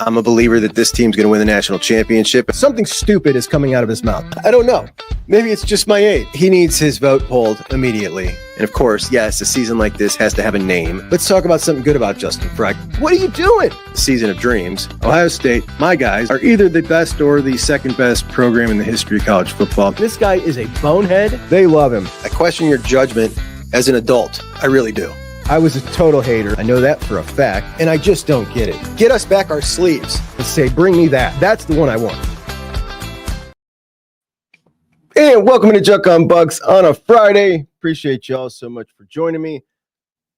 I'm a believer that this team's going to win the national championship. Something stupid is coming out of his mouth. I don't know. Maybe it's just my age. He needs his vote pulled immediately. And of course, yes, a season like this has to have a name. Let's talk about something good about Justin Freck. What are you doing? Season of dreams. Ohio State, my guys, are either the best or the second best program in the history of college football. This guy is a bonehead. They love him. I question your judgment as an adult. I really do. I was a total hater. I know that for a fact, and I just don't get it. Get us back our sleeves. Let's say, bring me that. That's the one I want. And welcome to Juck on Bucks on a Friday. Appreciate y'all so much for joining me.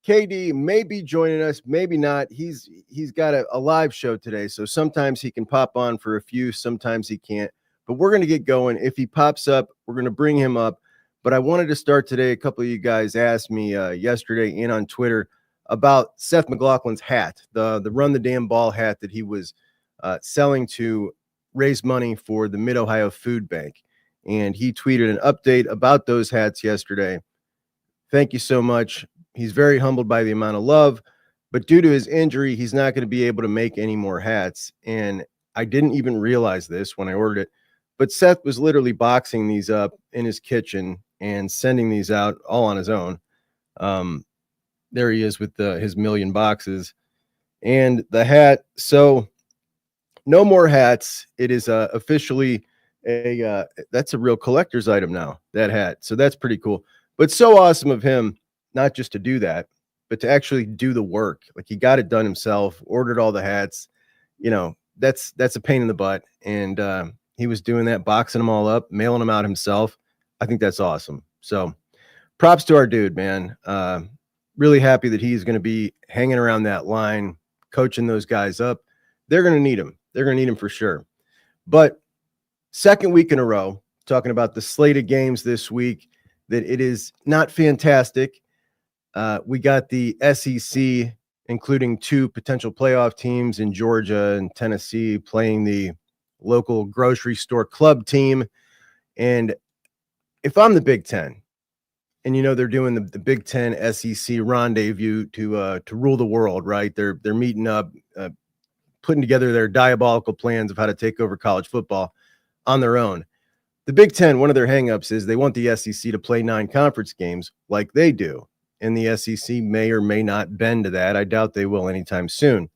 KD may be joining us, maybe not. He's got a live show today, so sometimes he can pop on for a few, sometimes he can't. But we're going to get going. If he pops up, we're going to bring him up. But I wanted to start today. A couple of you guys asked me yesterday and on Twitter about Seth McLaughlin's hat, the Run the Damn Ball hat that he was selling to raise money for the Mid-Ohio Food Bank. And he tweeted an update about those hats yesterday. Thank you so much. He's very humbled by the amount of love, but due to his injury, he's not going to be able to make any more hats. And I didn't even realize this when I ordered it, but Seth was literally boxing these up in his kitchen and sending these out all on his own. There he is with his million boxes and the hat. So no more hats. It is officially that's a real collector's item now, that hat. So that's pretty cool. But so awesome of him, not just to do that, but to actually do the work. Like, he got it done himself, ordered all the hats. You know, that's a pain in the butt. And he was doing that, boxing them all up, mailing them out himself. I think that's awesome. So props to our dude, man. Really happy that he's going to be hanging around that line, coaching those guys up. They're going to need him. They're going to need him for sure. But second week in a row, talking about the slate of games this week, that it is not fantastic. We got the SEC, including two potential playoff teams in Georgia and Tennessee, playing the local grocery store club team. And if I'm the Big Ten, and you know they're doing the Big Ten SEC rendezvous to rule the world, right? They're meeting up, putting together their diabolical plans of how to take over college football on their own. The Big Ten, one of their hangups is they want the SEC to play 9 conference games like they do, and the SEC may or may not bend to that. I doubt they will anytime soon.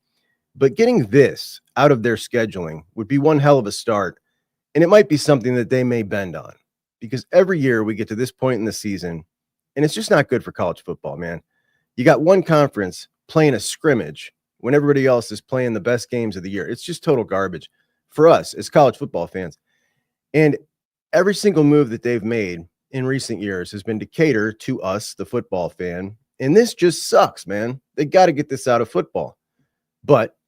But getting this out of their scheduling would be one hell of a start, and it might be something that they may bend on. Because every year we get to this point in the season, and it's just not good for college football, man. You got one conference playing a scrimmage when everybody else is playing the best games of the year. It's just total garbage for us as college football fans. And every single move that they've made in recent years has been to cater to us, the football fan. And this just sucks, man. They got to get this out of football. But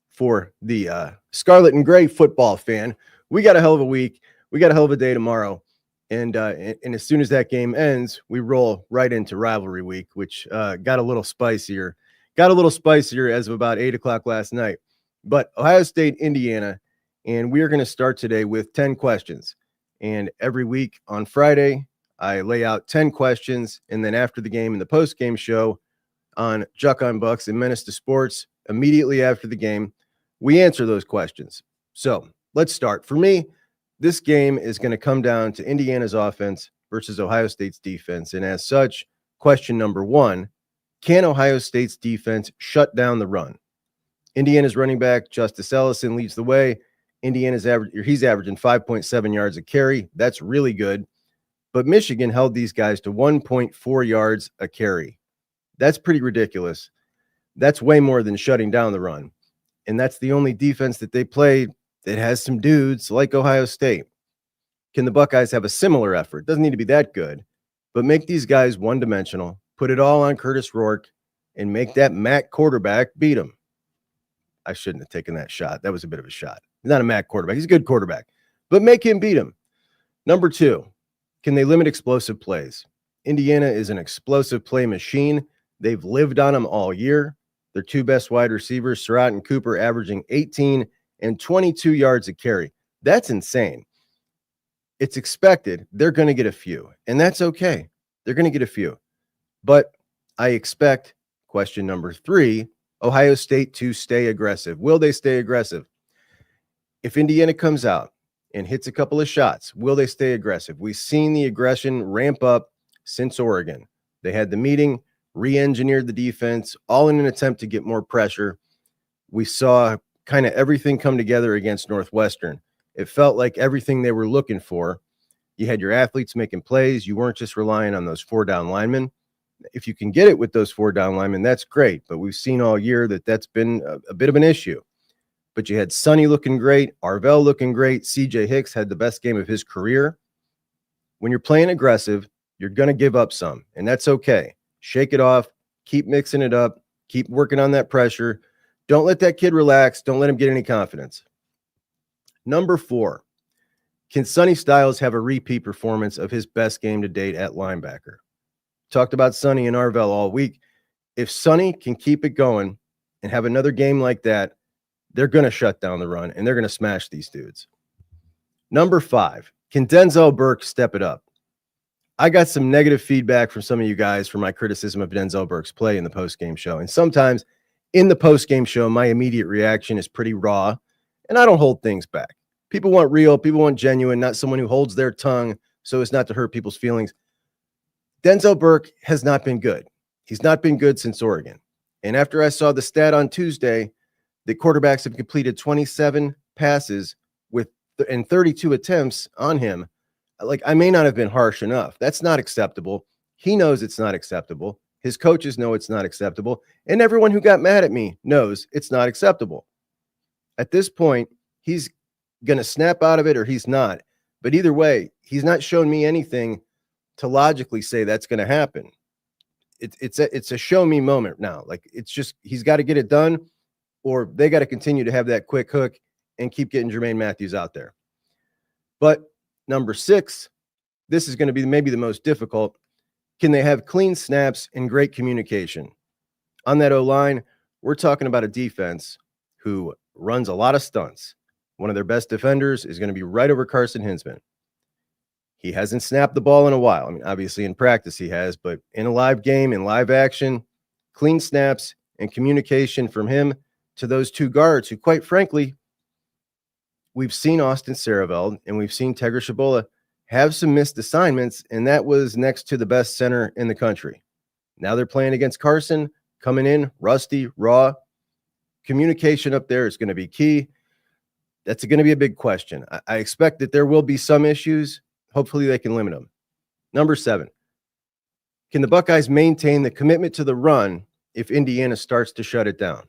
for the Scarlet and Gray football fan, we got a hell of a week. We got a hell of a day tomorrow. And as soon as that game ends, we roll right into rivalry week, which got a little spicier. Got a little spicier as of about 8 o'clock last night. But Ohio State, Indiana, and we are going to start today with 10 questions. And every week on Friday, I lay out 10 questions. And then after the game in the post-game show on Juck on Bucks and Menace to Sports, immediately after the game, we answer those questions. So let's start. For me, this game is going to come down to Indiana's offense versus Ohio State's defense. And as such, question number 1, can Ohio State's defense shut down the run? Indiana's running back, Justice Ellison, leads the way. Indiana's he's averaging 5.7 yards a carry. That's really good. But Michigan held these guys to 1.4 yards a carry. That's pretty ridiculous. That's way more than shutting down the run. And that's the only defense that they played that has some dudes like Ohio State. Can the Buckeyes have a similar effort? Doesn't need to be that good, but make these guys one-dimensional, put it all on Curtis Rourke, and make that MAC quarterback beat him. I shouldn't have taken that shot. That was a bit of a shot. He's not a MAC quarterback. He's a good quarterback, but make him beat him. Number 2, can they limit explosive plays? Indiana is an explosive play machine. They've lived on them all year. Their 2 best wide receivers, Surratt and Cooper, averaging 18 and 22 yards a carry. That's insane. It's expected. They're going to get a few, and that's okay. They're going to get a few. But I expect, question number 3, Ohio State to stay aggressive. Will they stay aggressive? If Indiana comes out and hits a couple of shots, will they stay aggressive? We've seen the aggression ramp up since Oregon. They had the meeting, re-engineered the defense, all in an attempt to get more pressure. We saw kind of everything come together against Northwestern. It felt like everything they were looking for. You had your athletes making plays. You weren't just relying on those 4-down linemen. If you can get it with those 4-down linemen, that's great. But we've seen all year that that's been a bit of an issue. But you had Sonny looking great, Arvell looking great. CJ Hicks had the best game of his career. When you're playing aggressive, you're going to give up some, and that's okay. Shake it off. Keep mixing it up. Keep working on that pressure. Don't let that kid relax. Don't let him get any confidence. Number 4, can Sonny Styles have a repeat performance of his best game to date at linebacker? Talked about Sonny and Arvell all week. If Sonny can keep it going and have another game like that, they're going to shut down the run, and they're going to smash these dudes. Number 5, can Denzel Burke step it up? I got some negative feedback from some of you guys for my criticism of Denzel Burke's play in the postgame show. And sometimes in the postgame show, my immediate reaction is pretty raw, and I don't hold things back. People want real, people want genuine, not someone who holds their tongue so as not to hurt people's feelings. Denzel Burke has not been good. He's not been good since Oregon. And after I saw the stat on Tuesday, the quarterbacks have completed 27 passes and 32 attempts on him. Like, I may not have been harsh enough. That's not acceptable. He knows it's not acceptable. His coaches know it's not acceptable. And everyone who got mad at me knows it's not acceptable. At this point, he's going to snap out of it or he's not. But either way, he's not shown me anything to logically say that's going to happen. It's a show me moment now. Like, it's just, he's got to get it done, or they got to continue to have that quick hook and keep getting Jermaine Matthews out there. But number 6, this is going to be maybe the most difficult. Can they have clean snaps and great communication? On that O-line, we're talking about a defense who runs a lot of stunts. One of their best defenders is going to be right over Carson Hinsman. He hasn't snapped the ball in a while. I mean, obviously in practice he has, but in a live game, in live action, clean snaps and communication from him to those 2 guards who, quite frankly, we've seen Austin Saraveld and we've seen Tegra Shabola have some missed assignments, and that was next to the best center in the country. Now they're playing against Carson, coming in rusty, raw. Communication up there is going to be key. That's going to be a big question. I expect that there will be some issues. Hopefully they can limit them. Number 7, can the Buckeyes maintain the commitment to the run if Indiana starts to shut it down?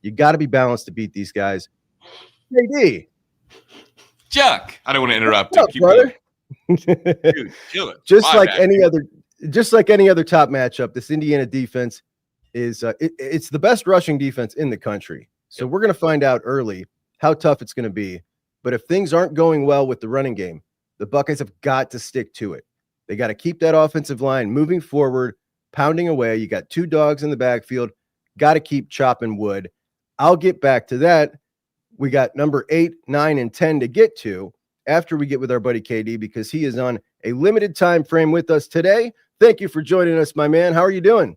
You got to be balanced to beat these guys. JD. Chuck, I don't want to interrupt. What's up, Keep brother? Dude, chill it. Just like any other top matchup, this Indiana defense is it's the best rushing defense in the country. So we're going to find out early how tough it's going to be. But if things aren't going well with the running game, the Buckeyes have got to stick to it. They got to keep that offensive line moving forward, pounding away. You got 2 dogs in the backfield. Got to keep chopping wood. I'll get back to that. We got number 8, 9, and 10 to get to after we get with our buddy KD, because he is on a limited time frame with us today. Thank you for joining us, my man. How are you doing?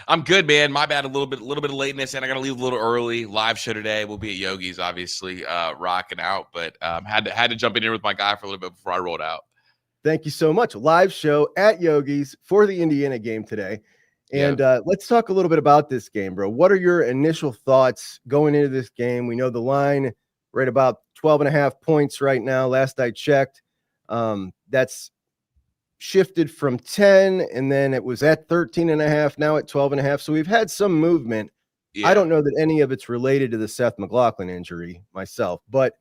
I'm good, man. My bad, a little bit of lateness, and I got to leave a little early. Live show today. We'll be at Yogi's, obviously, rocking out, but had to jump in here with my guy for a little bit before I rolled out. Thank you so much. Live show at Yogi's for the Indiana game today. And let's talk a little bit about this game, bro. What are your initial thoughts going into this game? We know the line right about 12.5 points right now. Last I checked, that's shifted from 10, and then it was at 13.5, now at 12.5. So we've had some movement. Yeah. I don't know that any of it's related to the Seth McLaughlin injury myself, but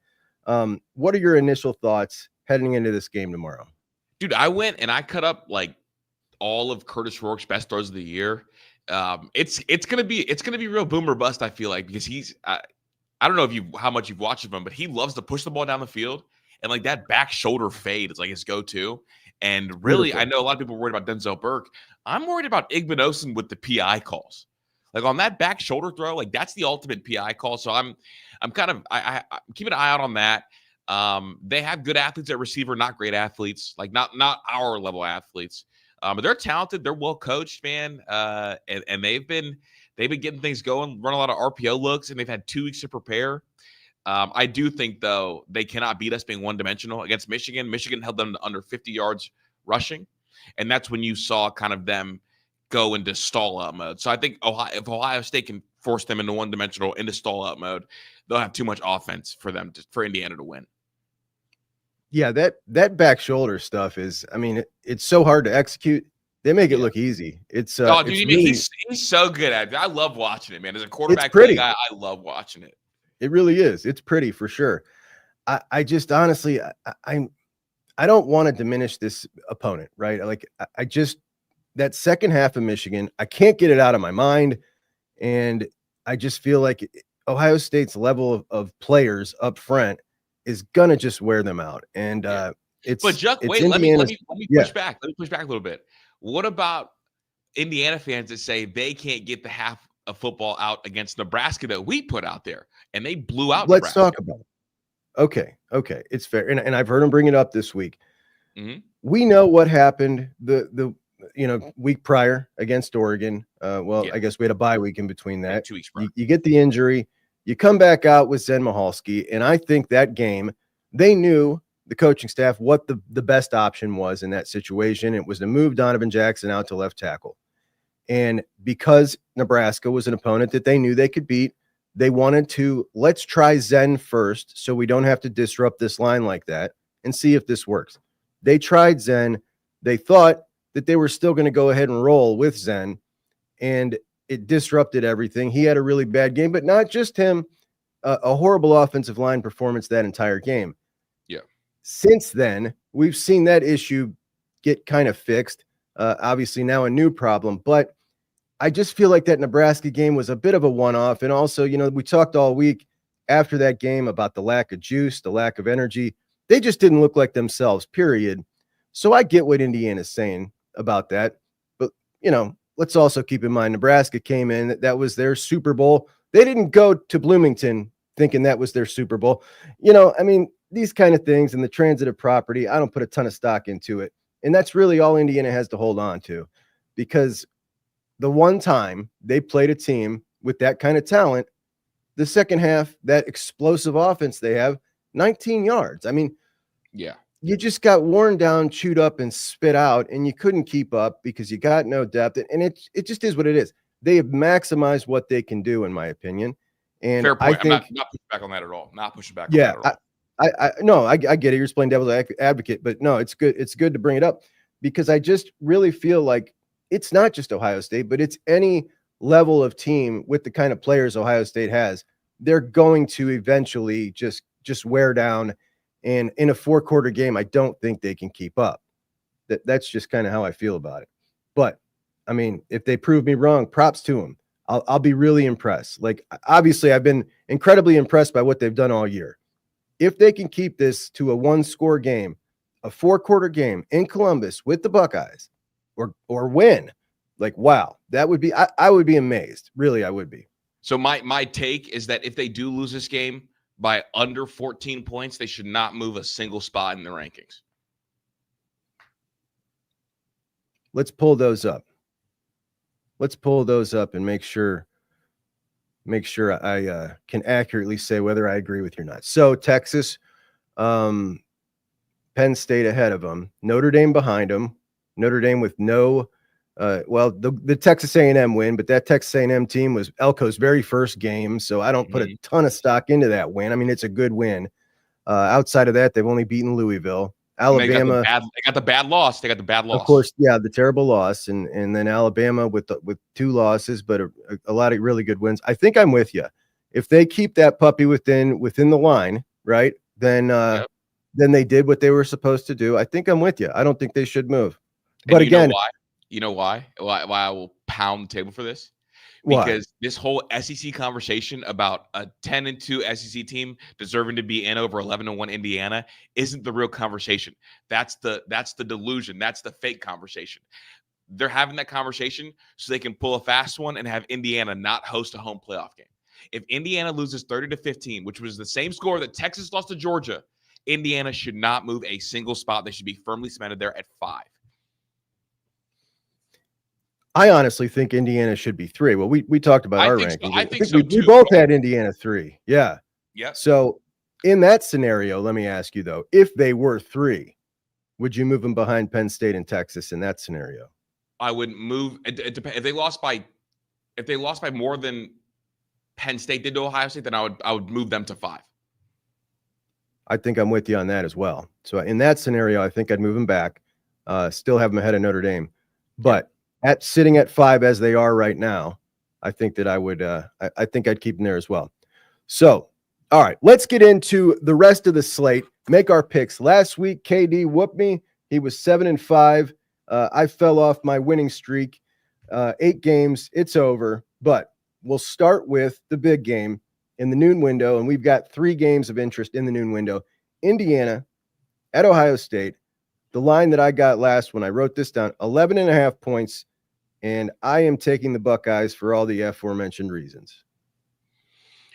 what are your initial thoughts heading into this game tomorrow? Dude, I went and I cut up like all of Curtis Rourke's best throws of the year. It's gonna be real boom or bust, I feel like, because he's I don't know how much you've watched of him, but he loves to push the ball down the field, and like that back shoulder fade is like his go-to. And really, beautiful. I know a lot of people are worried about Denzel Burke. I'm worried about Igbinosun with the PI calls. Like on that back shoulder throw, like that's the ultimate PI call. So I'm keeping an eye out on that. They have good athletes at receiver, not great athletes, like not our level athletes. But they're talented. They're well coached, man. And they've been They've been getting things going, run a lot of RPO looks, and they've had 2 weeks to prepare. I do think, though, they cannot beat us being one-dimensional. Against Michigan, Michigan held them to under 50 yards rushing, and that's when you saw kind of them go into stall-out mode. So I think if Ohio State can force them into one-dimensional, into stall-out mode, they'll have too much offense for Indiana to win. Yeah, that back shoulder stuff is, I mean, it's so hard to execute. They make it look easy. It's dude, it's really, he's so good at it. I love watching it, man. As a quarterback pretty. guy, I love watching it. It really is. It's pretty for sure. I just honestly, I don't want to diminish this opponent, right? Like I just, that second half of Michigan, I can't get it out of my mind. And I just feel like Ohio State's level of players up front is gonna just wear them out. And but Chuck, wait, let me push back. Let me push back a little bit. What about Indiana fans that say they can't get the half of football out against Nebraska that we put out there, and they blew out Let's Nebraska? talk about it. Okay, it's fair. And I've heard them bring it up this week. Mm-hmm. We know what happened the week prior against Oregon. I guess we had a bye week in between that. 2 weeks prior. You get the injury, you come back out with Zen Mihalski, and I think that game, they knew, the coaching staff, what the best option was in that situation. It was to move Donovan Jackson out to left tackle. And because Nebraska was an opponent that they knew they could beat, they wanted to, let's try Zen first so we don't have to disrupt this line like that and see if this works. They tried Zen. They thought that they were still going to go ahead and roll with Zen, and it disrupted everything. He had a really bad game, but not just him, a horrible offensive line performance that entire game. Yeah. Since then, we've seen that issue get kind of fixed. Obviously now a new problem, but I just feel like that Nebraska game was a bit of a one-off. And also, we talked all week after that game about the lack of juice, the lack of energy. They just didn't look like themselves, period. So I get what Indiana's saying about that. But, let's also keep in mind, Nebraska came in, that was their Super Bowl. They didn't go to Bloomington thinking that was their Super Bowl. These kind of things and the transitive property, I don't put a ton of stock into it. And that's really all Indiana has to hold on to, because the one time they played a team with that kind of talent, the second half, that explosive offense they have, 19 yards. You just got worn down, chewed up, and spit out, and you couldn't keep up because you got no depth. And it just is what it is. They have maximized what they can do, in my opinion. And fair point. I think, I'm not pushing back on that at all. Not pushing back on that at all. I get it. You're playing devil's advocate, but no, it's good. It's good to bring it up, because I just really feel like it's not just Ohio State, but it's any level of team with the kind of players Ohio State has. They're going to eventually just wear down. And in a 4-quarter game, I don't think they can keep up. That's just kind of how I feel about it. But if they prove me wrong, props to them. I'll be really impressed. Like, obviously, I've been incredibly impressed by what they've done all year. If they can keep this to a 1-score game, a 4-quarter game in Columbus with the Buckeyes, or win, like, wow, that would be, I would be amazed. Really, I would be. So my take is that if they do lose this game by under 14 points, they should not move a single spot in the rankings. Let's pull those up. And make sure I can accurately say whether I agree with you or not. So Texas, Penn State ahead of them, Notre Dame behind them, Notre Dame with no, the Texas A&M win, but that Texas A&M team was Elko's very first game, so I don't put a ton of stock into that win. It's a good win. Outside of that, they've only beaten Louisville. Alabama, they got the bad loss. Of course, yeah, the terrible loss, and then Alabama with 2 losses, but a lot of really good wins. I think I'm with you. If they keep that puppy within the line, right, then they did what they were supposed to do. I think I'm with you. I don't think they should move. But again, you know why I will pound the table for this? Why? Because this whole SEC conversation about a 10-2 SEC team deserving to be in over 11-1 Indiana isn't the real conversation. That's the delusion. That's the fake conversation. They're having that conversation so they can pull a fast one and have Indiana not host a home playoff game. If Indiana loses 30-15, which was the same score that Texas lost to Georgia, Indiana should not move a single spot. They should be firmly cemented there at 5. I honestly think Indiana should be 3. Well, we talked about our rankings. I think so we too. both had Indiana 3. Yeah. Yeah. So in that scenario, let me ask you though, if they were 3, would you move them behind Penn State and Texas in that scenario? I would move. It depends. If they lost by more than Penn State did to Ohio State, then I would move them to 5. I think I'm with you on that as well. So in that scenario, I think I'd move them back, still have them ahead of Notre Dame. But sitting at 5 as they are right now, I think that I would I think I'd keep them there as well. So, all right, let's get into the rest of the slate, make our picks. Last week, KD whooped me. He was 7-5. I fell off my winning streak. 8 games, it's over. But we'll start with the big game in the noon window, and we've got 3 games of interest in the noon window. Indiana at Ohio State. The line that I got last when I wrote this down, 11.5 points, and I am taking the Buckeyes for all the aforementioned reasons.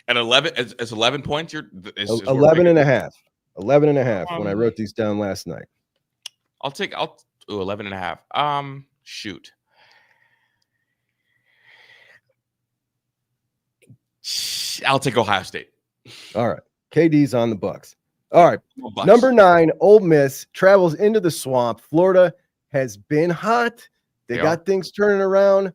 And 11 is 11 points. 11.5. 11.5 when I wrote these down last night. I'll 11.5. Shoot. I'll take Ohio State. All right. KD's on the Bucks. All right. Number 9, Ole Miss travels into the swamp. Florida has been hot. They got things turning around.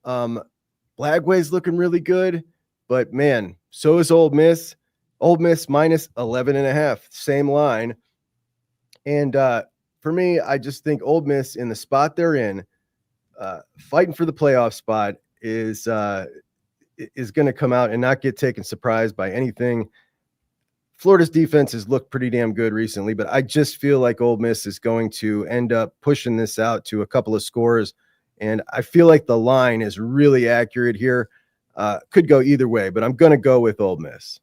Blagway's looking really good, but man, so is Ole Miss. Ole Miss minus 11.5, same line. And for me, I just think Ole Miss in the spot they're in, fighting for the playoff spot is going to come out and not get taken surprised by anything. Florida's defense has looked pretty damn good recently, but I just feel like Ole Miss is going to end up pushing this out to a couple of scores. And I feel like the line is really accurate here. Could go either way, but I'm going to go with Ole Miss.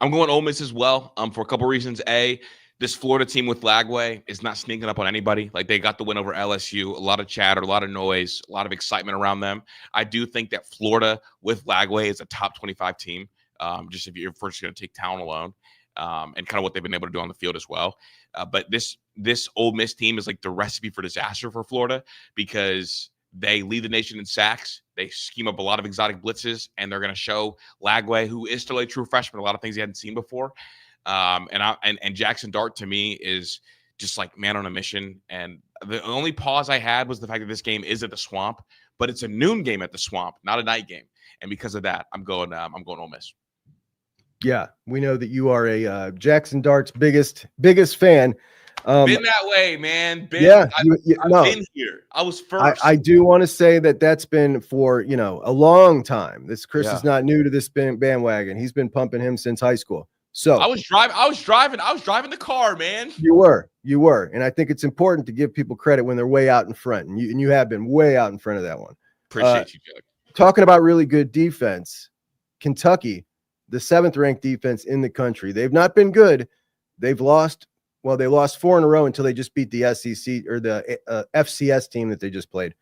I'm going Ole Miss as well for a couple reasons. A, this Florida team with Lagway is not sneaking up on anybody. Like, they got the win over LSU. A lot of chatter, a lot of noise, a lot of excitement around them. I do think that Florida with Lagway is a top 25 team. Just if you're first going to take talent alone, and kind of what they've been able to do on the field as well. But this Ole Miss team is like the recipe for disaster for Florida, because they lead the nation in sacks. They scheme up a lot of exotic blitzes, and they're going to show Lagway, who is still a true freshman, a lot of things he hadn't seen before. And Jackson Dart, to me, is just like man on a mission. And the only pause I had was the fact that this game is at the Swamp, but it's a noon game at the Swamp, not a night game. And because of that, I'm going Ole Miss. Yeah, we know that you are a Jackson Dart's biggest fan. Been that way, man. I've been here. I was first. I do want to say that's been for a long time. Chris is not new to this bandwagon. He's been pumping him since high school. So I was driving the car, man. You were, and I think it's important to give people credit when they're way out in front, and you have been way out in front of that one. Appreciate you, Joe. Talking about really good defense, Kentucky, the 7th ranked defense in the country. They've not been good. They lost 4 in a row until they just beat the SEC or the FCS team that they just played.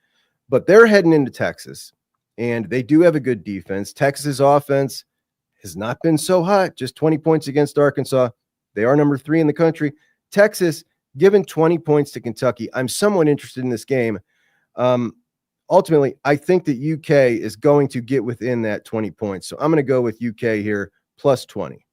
But they're heading into Texas, and they do have a good defense. Texas's offense has not been so hot, just 20 points against Arkansas. They are number 3 in the country. Texas given 20 points to Kentucky. I'm somewhat interested in this game. Ultimately, I think that UK is going to get within that 20 points. So I'm going to go with UK here, plus 20.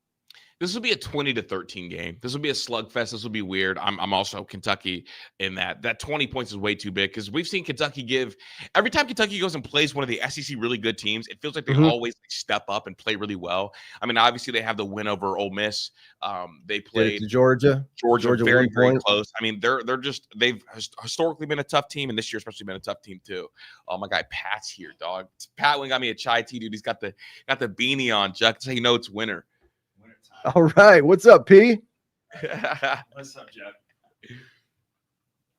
This will be a 20-13 game. This will be a slugfest. This will be weird. I'm also Kentucky in that 20 points is way too big, because we've seen Kentucky every time Kentucky goes and plays one of the SEC really good teams, it feels like they always step up and play really well. I mean, obviously they have the win over Ole Miss. They played Georgia very, very close. I mean, they've historically been a tough team, and this year especially been a tough team too. Oh, my guy Pat's here, dog. Pat went got me a chai tea, dude. He's got the beanie on, Chuck. That's how you know it's winter. All right. What's up, P? What's up, Jeff?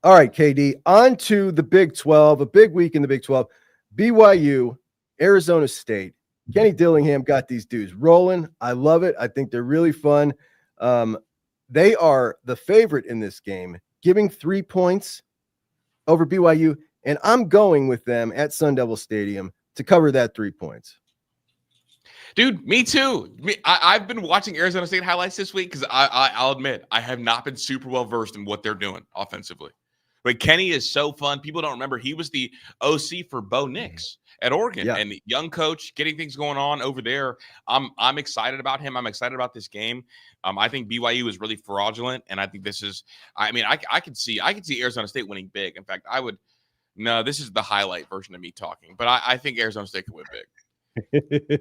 All right, KD. On to the Big 12, a big week in the Big 12. BYU, Arizona State. Kenny Dillingham got these dudes rolling. I love it. I think they're really fun. They are the favorite in this game, giving 3 points over BYU, and I'm going with them at Sun Devil Stadium to cover that 3 points. Dude, me too. I've been watching Arizona State highlights this week, because I'll admit I have not been super well versed in what they're doing offensively. But Kenny is so fun. People don't remember he was the OC for Bo Nix at Oregon, and young coach getting things going on over there. I'm excited about him. I'm excited about this game. I think BYU is really fraudulent, and I think this is. I mean, I could see Arizona State winning big. In fact, I would. No, this is the highlight version of me talking, but I think Arizona State could win big.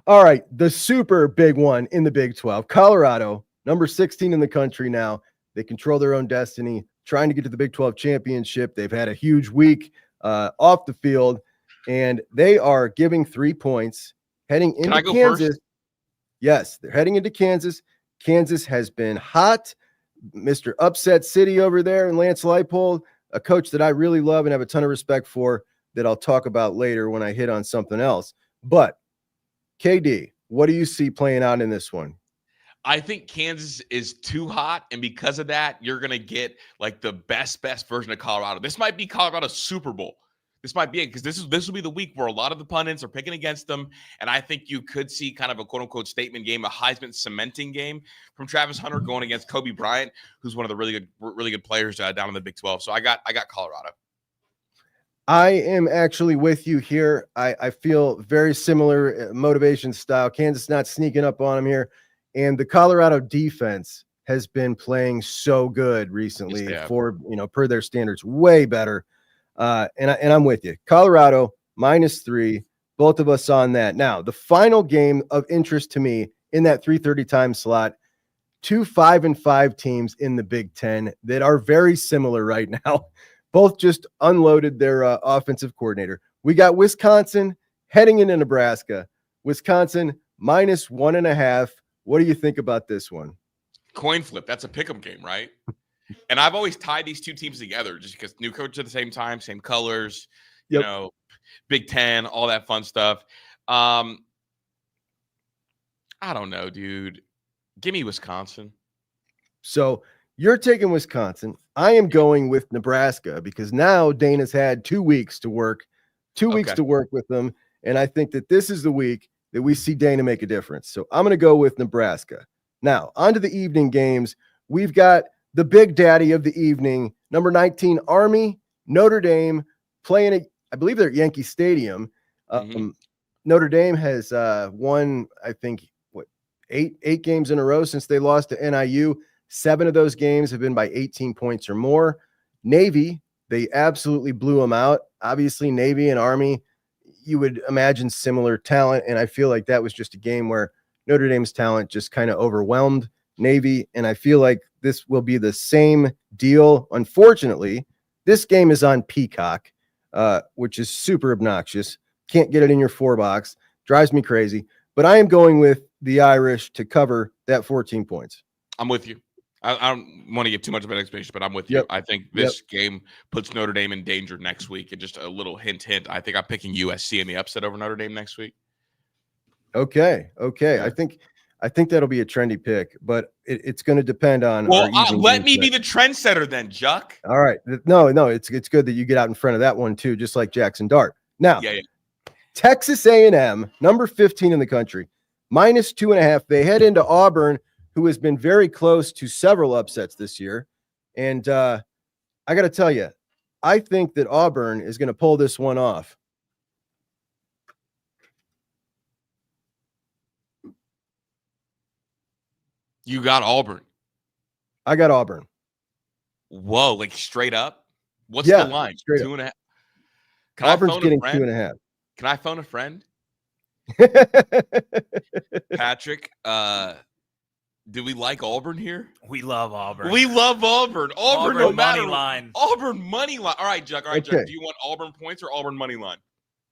All right, the super big one in the Big 12. Colorado, number 16 in the country now. They control their own destiny, trying to get to the Big 12 championship. They've had a huge week off the field, and they are giving 3 points heading into Kansas. First? Yes, they're heading into Kansas. Kansas has been hot. Mr. Upset City over there, and Lance Leipold, a coach that I really love and have a ton of respect for, that I'll talk about later when I hit on something else. But KD, what do you see playing out in this one? I think Kansas is too hot, and because of that, you're going to get like the best version of Colorado. This might be Colorado's Super Bowl. This might be it, because this will be the week where a lot of the pundits are picking against them, and I think you could see kind of a quote-unquote statement game, a Heisman cementing game from Travis Hunter going against Kobe Bryant, who's one of the really good players down in the Big 12. So I got Colorado. I am actually with you here. I feel very similar motivation style. Kansas not sneaking up on them here, and the Colorado defense has been playing so good recently per their standards, way better. And I'm with you. Colorado -3, both of us on that. Now, the final game of interest to me in that 3:30 time slot, 2 5-5 teams in the Big Ten that are very similar right now. Both just unloaded their offensive coordinator. We got Wisconsin heading into Nebraska. Wisconsin -1.5. What do you think about this one? Coin flip. That's a pick'em game, right? And I've always tied these two teams together just because new coach at the same time, same colors, you know, Big Ten, all that fun stuff. I don't know, dude. Give me Wisconsin. So you're taking Wisconsin. I am going with Nebraska because now Dana's had 2 weeks to work, 2 weeks to work with them. And I think that this is the week that we see Dana make a difference. So I'm going to go with Nebraska. Now, on to the evening games. We've got the big daddy of the evening, number 19, Army, Notre Dame, playing at, I believe they're at Yankee Stadium. Notre Dame has won, I think, eight games in a row since they lost to NIU. 7 of those games have been by 18 points or more. Navy, they absolutely blew them out. Obviously, Navy and Army, you would imagine similar talent, and I feel like that was just a game where Notre Dame's talent just kind of overwhelmed Navy, and I feel like this will be the same deal. Unfortunately, this game is on Peacock, which is super obnoxious. Can't get it in your 4-box. Drives me crazy. But I am going with the Irish to cover that 14 points. I'm with you. I don't want to give too much of an explanation, but I'm with you. I think this game puts Notre Dame in danger next week. And just a little hint. I think I'm picking USC in the upset over Notre Dame next week. Okay. I think that'll be a trendy pick, but it's going to depend on. Well, let me be the trendsetter then, Juck. All right. No, it's good that you get out in front of that one too, just like Jackson Dart. Now, Texas A&M, number 15 in the country, -2.5. They head into Auburn, who has been very close to several upsets this year. And I got to tell you, I think that Auburn is going to pull this one off. You got Auburn. I got Auburn. Whoa, like straight up? What's the line? 2.5. Auburn's getting 2.5. Can I phone a friend? Patrick, do we like Auburn here? We love Auburn. We love Auburn. Auburn no matter. Money line. Auburn money line. All right, Juck. Juck. Do you want Auburn points or Auburn money line?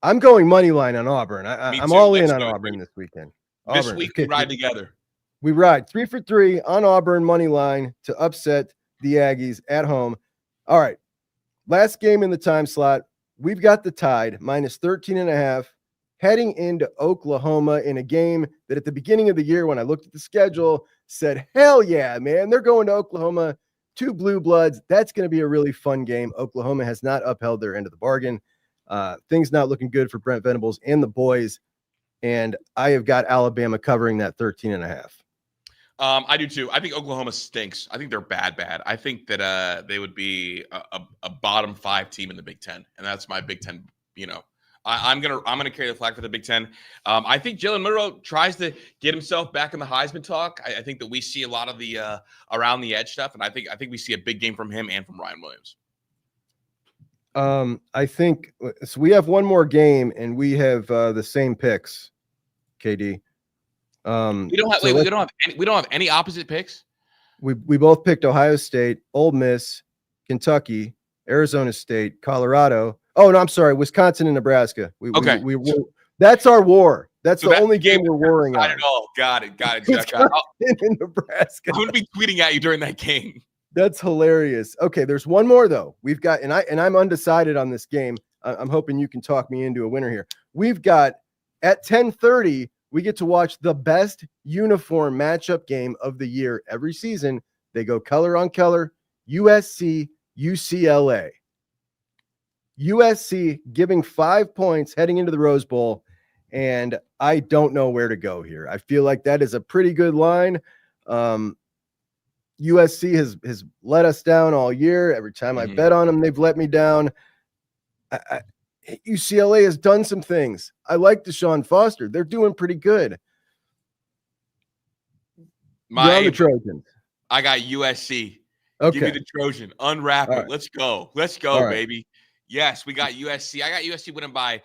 I'm going money line on Auburn. I'm all in on Auburn this weekend. This week we ride together. We ride 3 for 3 on Auburn money line to upset the Aggies at home. All right. Last game in the time slot. We've got the Tide -13.5 heading into Oklahoma in a game that at the beginning of the year, when I looked at the schedule, said, hell yeah, man, they're going to Oklahoma, 2 blue bloods. That's going to be a really fun game. Oklahoma has not upheld their end of the bargain. Things not looking good for Brent Venables and the boys. And I have got Alabama covering that 13.5. I do too. I think Oklahoma stinks. I think they're bad. I think that they would be a bottom 5 team in the Big Ten, and that's my Big Ten. I'm gonna carry the flag for the Big Ten. I think Jalen Monroe tries to get himself back in the Heisman talk. I think that we see a lot of the around the edge stuff, and I think we see a big game from him and from Ryan Williams. I think so. We have one more game, and we have the same picks. KD. We don't have any opposite picks. We both picked Ohio State, Ole Miss, Kentucky, Arizona State, Colorado. Oh no, I'm sorry, Wisconsin and Nebraska. That's our war. That's the only game we're warring on. Got it, Jack. In Nebraska. I'm gonna be tweeting at you during that game. That's hilarious. Okay, there's one more though. We've got, and I'm undecided on this game. I'm hoping you can talk me into a winner here. We've got at 10:30. We get to watch the best uniform matchup game of the year every season. They go color on color. USC, UCLA. USC giving 5 points heading into the Rose Bowl, and I don't know where to go here. I feel like that is a pretty good line. USC has let us down all year. Every time I bet on them, they've let me down. UCLA has done some things. I like Deshaun Foster. They're doing pretty good. The Trojans. I got USC. Okay. Give me the Trojan. Unwrap it. Right. Let's go, baby. Yes, we got USC. I got USC winning by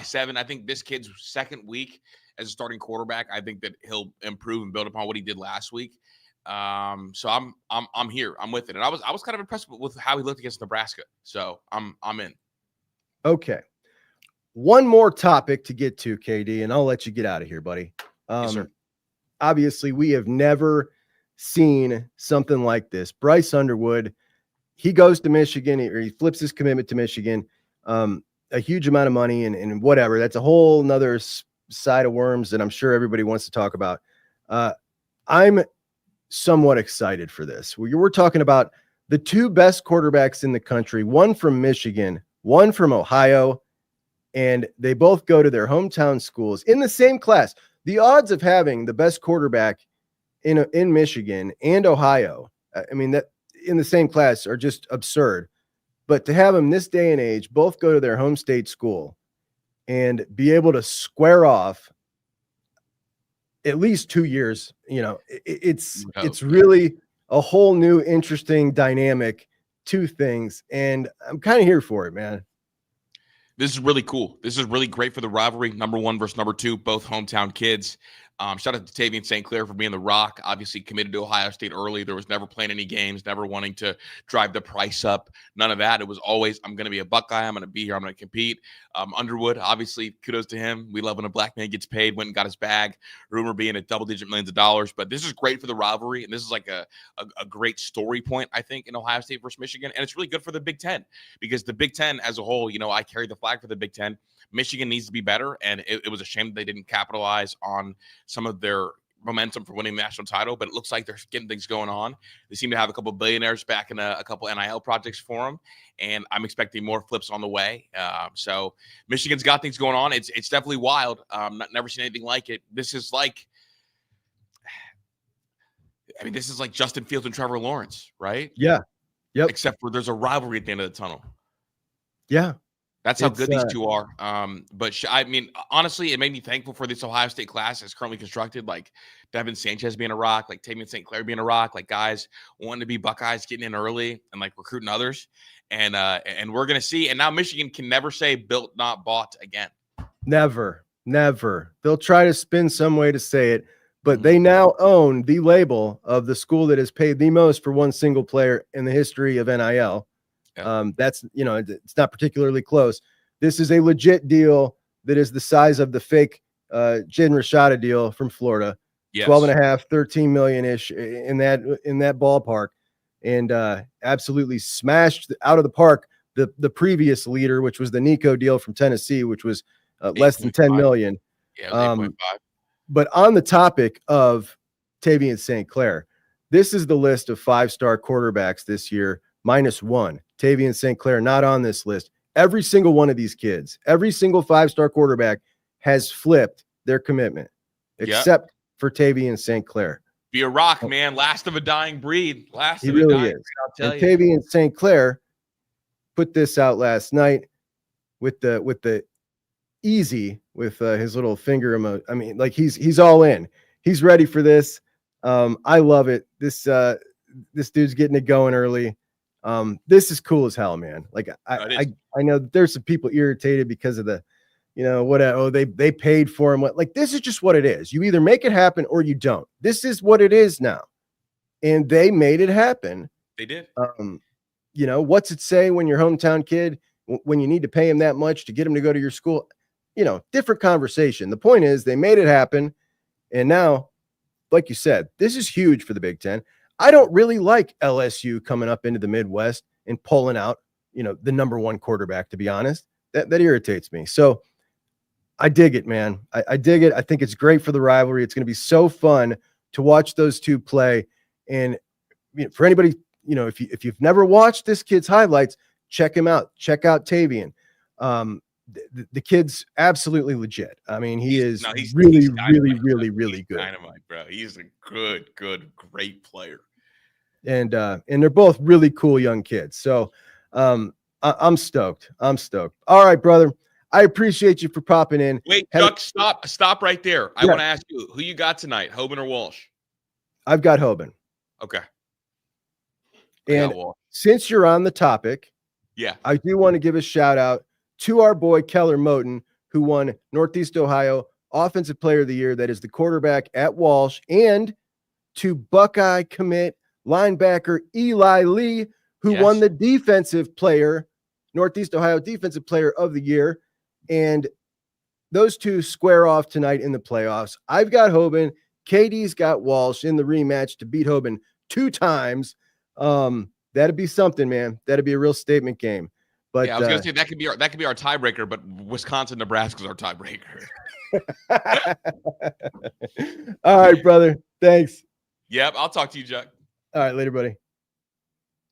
7. I think this kid's second week as a starting quarterback. I think that he'll improve and build upon what he did last week. So I'm here. I'm with it. And I was kind of impressed with how he looked against Nebraska. So I'm in. Okay. One more topic to get to, KD, and I'll let you get out of here, buddy. Yes, sir. Obviously, we have never seen something like this. Bryce Underwood, he goes to Michigan, or he flips his commitment to Michigan, a huge amount of money and whatever. That's a whole nother side of worms that I'm sure everybody wants to talk about. I'm somewhat excited for this. We're talking about the 2 best quarterbacks in the country, one from Michigan, one from Ohio, and they both go to their hometown schools in the same class. The odds of having the best quarterback in Michigan and Ohio, I mean, that in the same class are just absurd. But to have them this day and age, both go to their home state school and be able to square off at least 2 years, it's really a whole new interesting dynamic to things. And I'm kind of here for it, man. This is really cool. This is really great for the rivalry. Number 1 versus number 2, both hometown kids. Shout out to Tavien St. Clair for being the rock. Obviously committed to Ohio State early. There was never playing any games, never wanting to drive the price up. None of that. It was always, I'm going to be a Buckeye. I'm going to be here. I'm going to compete. Underwood, obviously, kudos to him. We love when a black man gets paid, went and got his bag. Rumor being at double-digit millions of dollars. But this is great for the rivalry, and this is like a great story point, I think, in Ohio State versus Michigan. And it's really good for the Big Ten because the Big Ten as a whole, I carry the flag for the Big Ten. Michigan needs to be better, and it was a shame that they didn't capitalize on some of their momentum for winning the national title, but it looks like they're getting things going on. They seem to have a couple of billionaires back in a couple NIL projects for them, and I'm expecting more flips on the way. So Michigan's got things going on. It's definitely wild. Never seen anything like it. This is like Justin Fields and Trevor Lawrence, right? Yeah. Yep. Except for there's a rivalry at the end of the tunnel. Yeah. That's how good these two are. But I mean, honestly, it made me thankful for this Ohio State class as currently constructed. Like Devin Sanchez being a rock, like Tavien St. Clair being a rock, like guys wanting to be Buckeyes, getting in early and like recruiting others. And we're gonna see. And now Michigan can never say built, not bought again. Never. They'll try to spin some way to say it, but they now own the label of the school that has paid the most for one single player in the history of NIL. That's, it's not particularly close. This is a legit deal that is the size of the fake Jen Rashada deal from Florida. Yes. 12.5, 13 million-ish in that ballpark, and absolutely smashed out of the park the previous leader, which was the Nico deal from Tennessee, which was less than 10 million. Yeah, 8.5. But on the topic of Tavien St. Clair, this is the list of 5-star quarterbacks this year, -1. Tavien St. Clair not on this list. Every single one of these kids, every single 5-star quarterback has flipped their commitment, except for Tavien St. Clair. Be a rock, man. Last of a dying breed. Last He of really a dying is. breed, I'll tell And you. Tavien St. Clair put this out last night with the easy with his little finger emoji. I mean, like he's all in. He's ready for this. I love it. This dude's getting it going early. This is cool as hell, man. Like I know there's some people irritated because of the, they paid for him. Like, this is just what it is. You either make it happen or you don't. This is what it is now. And they made it happen. They did. What's it say when your hometown kid, when you need to pay him that much to get him to go to your school? Different conversation. The point is they made it happen. And now, like you said, this is huge for the Big Ten. I don't really like LSU coming up into the Midwest and pulling out, the number one quarterback, to be honest. That irritates me. So I dig it, man. I dig it. I think it's great for the rivalry. It's going to be so fun to watch those two play. And for anybody, if you've never watched this kid's highlights, check him out. Check out Tavien. The kid's absolutely legit. I mean, he's really good. Dynamite, bro. He's a good, great player. And they're both really cool young kids. So I'm stoked. All right, brother. I appreciate you for popping in. Wait, Chuck, stop right there. I want to ask you who you got tonight, Hoban or Walsh? I've got Hoban. Okay. And since you're on the topic, I do want to give a shout out to our boy Keller Moton, who won Northeast Ohio Offensive Player of the Year. That is the quarterback at Walsh, and to Buckeye commit linebacker Eli Lee, who won the defensive player, Northeast Ohio Defensive Player of the Year. And those two square off tonight in the playoffs. I've got Hoban. KD's got Walsh in the rematch to beat Hoban 2 times. That'd be something, man. That'd be a real statement game. But I was gonna say that could be our tiebreaker, but Wisconsin, Nebraska's our tiebreaker. All right, brother. Thanks. Yep, I'll talk to you, Chuck. All right, later, buddy.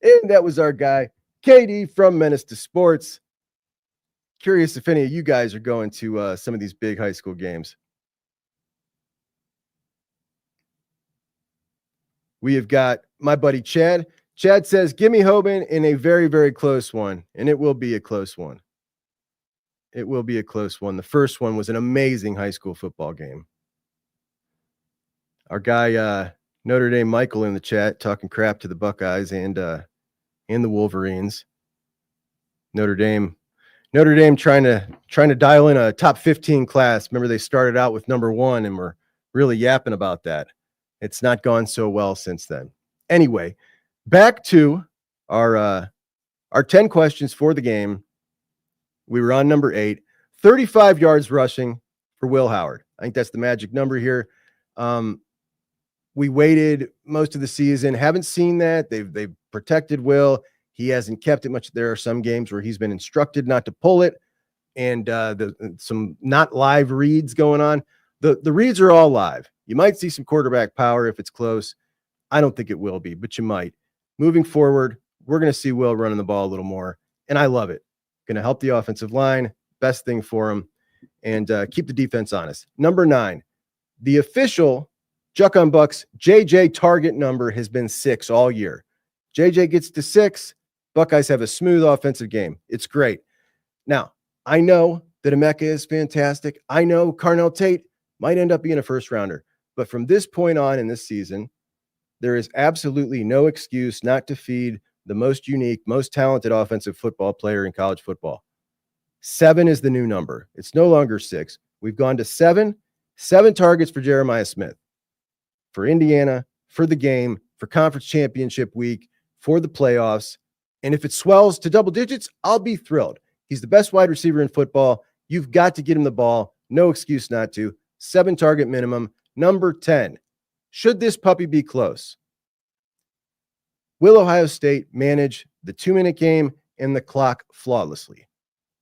And that was our guy, KD from Menace to Sports. Curious if any of you guys are going to some of these big high school games. We have got my buddy Chad. Chad says, give me Hoban in a very, very close one. And it will be a close one. It will be a close one. The first one was an amazing high school football game. Our guy, Notre Dame Michael in the chat, talking crap to the Buckeyes and the Wolverines. Notre Dame trying to dial in a top 15 class. Remember, they started out with number 1 and were really yapping about that. It's not gone so well since then. Anyway, back to our 10 questions for the game. We were on number 8, 35 yards rushing for Will Howard. I think that's the magic number here. We waited most of the season. Haven't seen that. They've protected Will. He hasn't kept it much. There are some games where he's been instructed not to pull it, and some not live reads going on. The reads are all live. You might see some quarterback power if it's close. I don't think it will be, but you might. Moving forward, we're going to see Will running the ball a little more, and I love it. Going to help the offensive line, best thing for him, and keep the defense honest. Number 9, the official Juck on Bucks JJ target number has been 6 all year. JJ gets to 6. Buckeyes have a smooth offensive game. It's great. Now, I know that Emeka is fantastic. I know Carnell Tate might end up being a first rounder. But from this point on in this season, there is absolutely no excuse not to feed the most unique, most talented offensive football player in college football. 7 is the new number. It's no longer 6. We've gone to 7. 7 targets for Jeremiah Smith, for Indiana, for the game, for conference championship week, for the playoffs. And if it swells to double digits, I'll be thrilled. He's the best wide receiver in football. You've got to get him the ball. No excuse not to. 7 target minimum. Number 10. Should this puppy be close? Will Ohio State manage the 2-minute game and the clock flawlessly?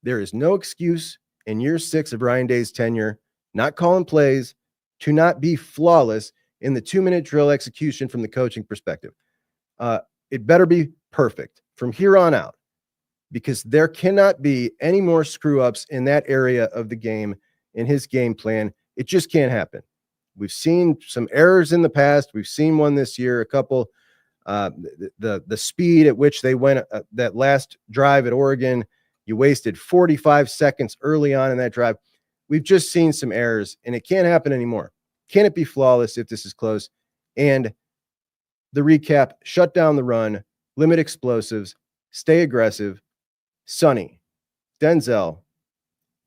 There is no excuse in year 6 of Ryan Day's tenure, not calling plays, to not be flawless in the 2-minute drill execution from the coaching perspective. It better be perfect from here on out, because there cannot be any more screw-ups in that area of the game, in his game plan. It just can't happen. We've seen some errors in the past. We've seen one this year, a couple. The speed at which they went that last drive at Oregon, you wasted 45 seconds early on in that drive. We've just seen some errors, and it can't happen anymore. Can it be flawless if this is close? And the recap: shut down the run, limit explosives, stay aggressive. Sonny, Denzel,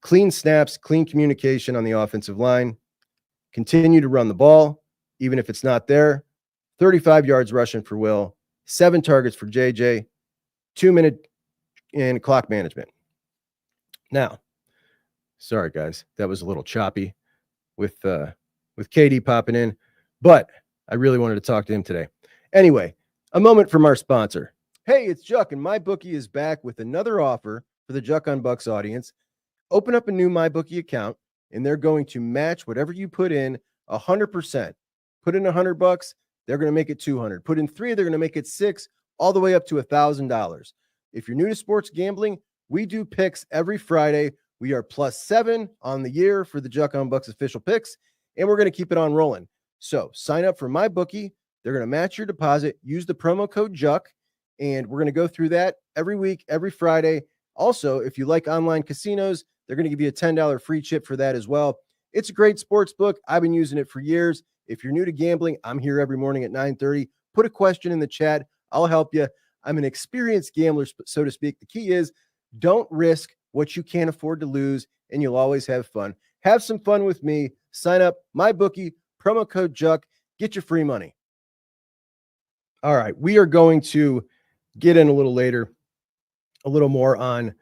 clean snaps, clean communication on the offensive line. Continue to run the ball, even if it's not there. 35 yards rushing for Will, 7 targets for JJ, 2-minute in clock management. Now, sorry guys, that was a little choppy with KD popping in, but I really wanted to talk to him today. Anyway, a moment from our sponsor. Hey, it's Juck, and MyBookie is back with another offer for the Juck on Bucks audience. Open up a new MyBookie account, and they're going to match whatever you put in 100%. Put in $100, they're going to make it $200. Put in $3, they're going to make it $6, all the way up to $1,000. If you're new to sports gambling, we do picks every Friday. We are +7 on the year for the Juck on Bucks official picks, and we're going to keep it on rolling. So sign up for MyBookie. They're going to match your deposit. Use the promo code JUCK, and we're going to go through that every week, every Friday. Also, if you like online casinos, they're going to give you a $10 free chip for that as well. It's a great sports book. I've been using it for years. If you're new to gambling, I'm here every morning at 9:30. Put a question in the chat. I'll help you. I'm an experienced gambler, so to speak. The key is don't risk what you can't afford to lose, and you'll always have fun. Have some fun with me. Sign up, MyBookie, promo code JUCK. Get your free money. All right, we are going to get in a little later, a little more on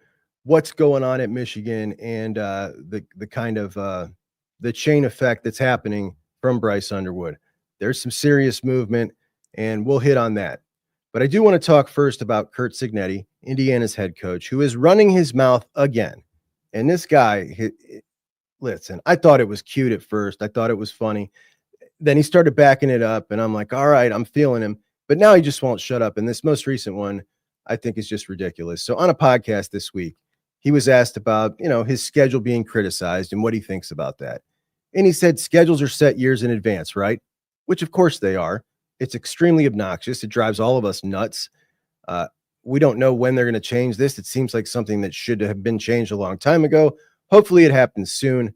what's going on at Michigan and the kind of the chain effect that's happening from Bryce Underwood. There's some serious movement, and we'll hit on that. But I do want to talk first about Curt Cignetti, Indiana's head coach, who is running his mouth again. And this guy, listen, I thought it was cute at first. I thought it was funny. Then he started backing it up, and I'm like, all right, I'm feeling him. But now he just won't shut up. And this most recent one, I think, is just ridiculous. So on a podcast this week, he was asked about, his schedule being criticized and what he thinks about that. And he said schedules are set years in advance, right? Which, of course, they are. It's extremely obnoxious. It drives all of us nuts. We don't know when they're going to change this. It seems like something that should have been changed a long time ago. Hopefully it happens soon.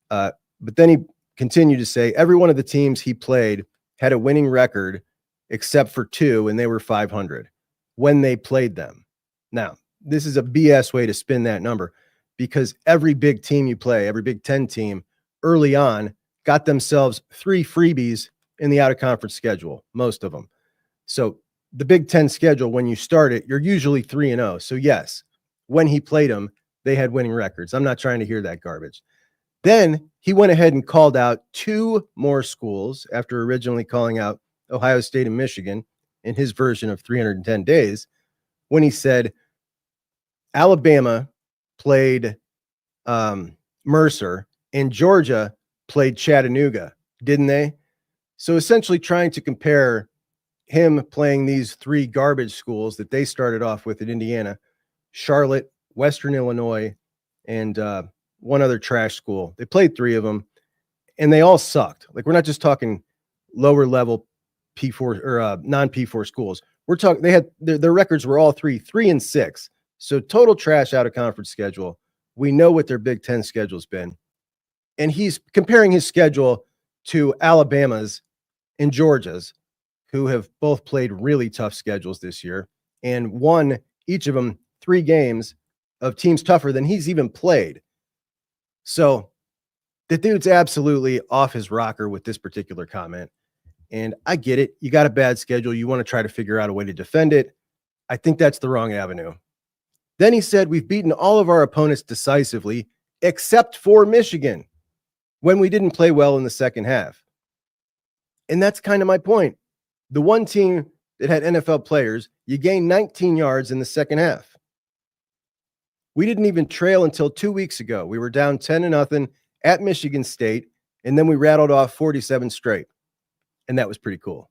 But then he continued to say every one of the teams he played had a winning record except for 2, and they were 500 when they played them. Now, this is a BS way to spin that number, because every big team you play, every Big Ten team early on got themselves 3 freebies in the out-of-conference schedule, most of them. So the Big Ten schedule, when you start it, you're usually 3-0. So yes, when he played them, they had winning records. I'm not trying to hear that garbage. Then he went ahead and called out 2 more schools after originally calling out Ohio State and Michigan in his version of 310 days, when he said Alabama played Mercer and Georgia played Chattanooga, didn't they? So essentially trying to compare him playing these 3 garbage schools that they started off with at Indiana, Charlotte, Western Illinois, and one other trash school. They played 3 of them, and they all sucked. Like, we're not just talking lower level P4 or non-P4 schools. We're talking, they had their records were all 3-6. So total trash out of conference schedule. We know what their Big Ten schedule's been. And he's comparing his schedule to Alabama's and Georgia's, who have both played really tough schedules this year and won each of them 3 games of teams tougher than he's even played. So the dude's absolutely off his rocker with this particular comment. And I get it. You got a bad schedule. You want to try to figure out a way to defend it. I think that's the wrong avenue. Then he said, we've beaten all of our opponents decisively, except for Michigan, when we didn't play well in the second half. And that's kind of my point. The one team that had NFL players, you gained 19 yards in the second half. We didn't even trail until 2 weeks ago. We were down 10-0 at Michigan State, and then we rattled off 47 straight. And that was pretty cool.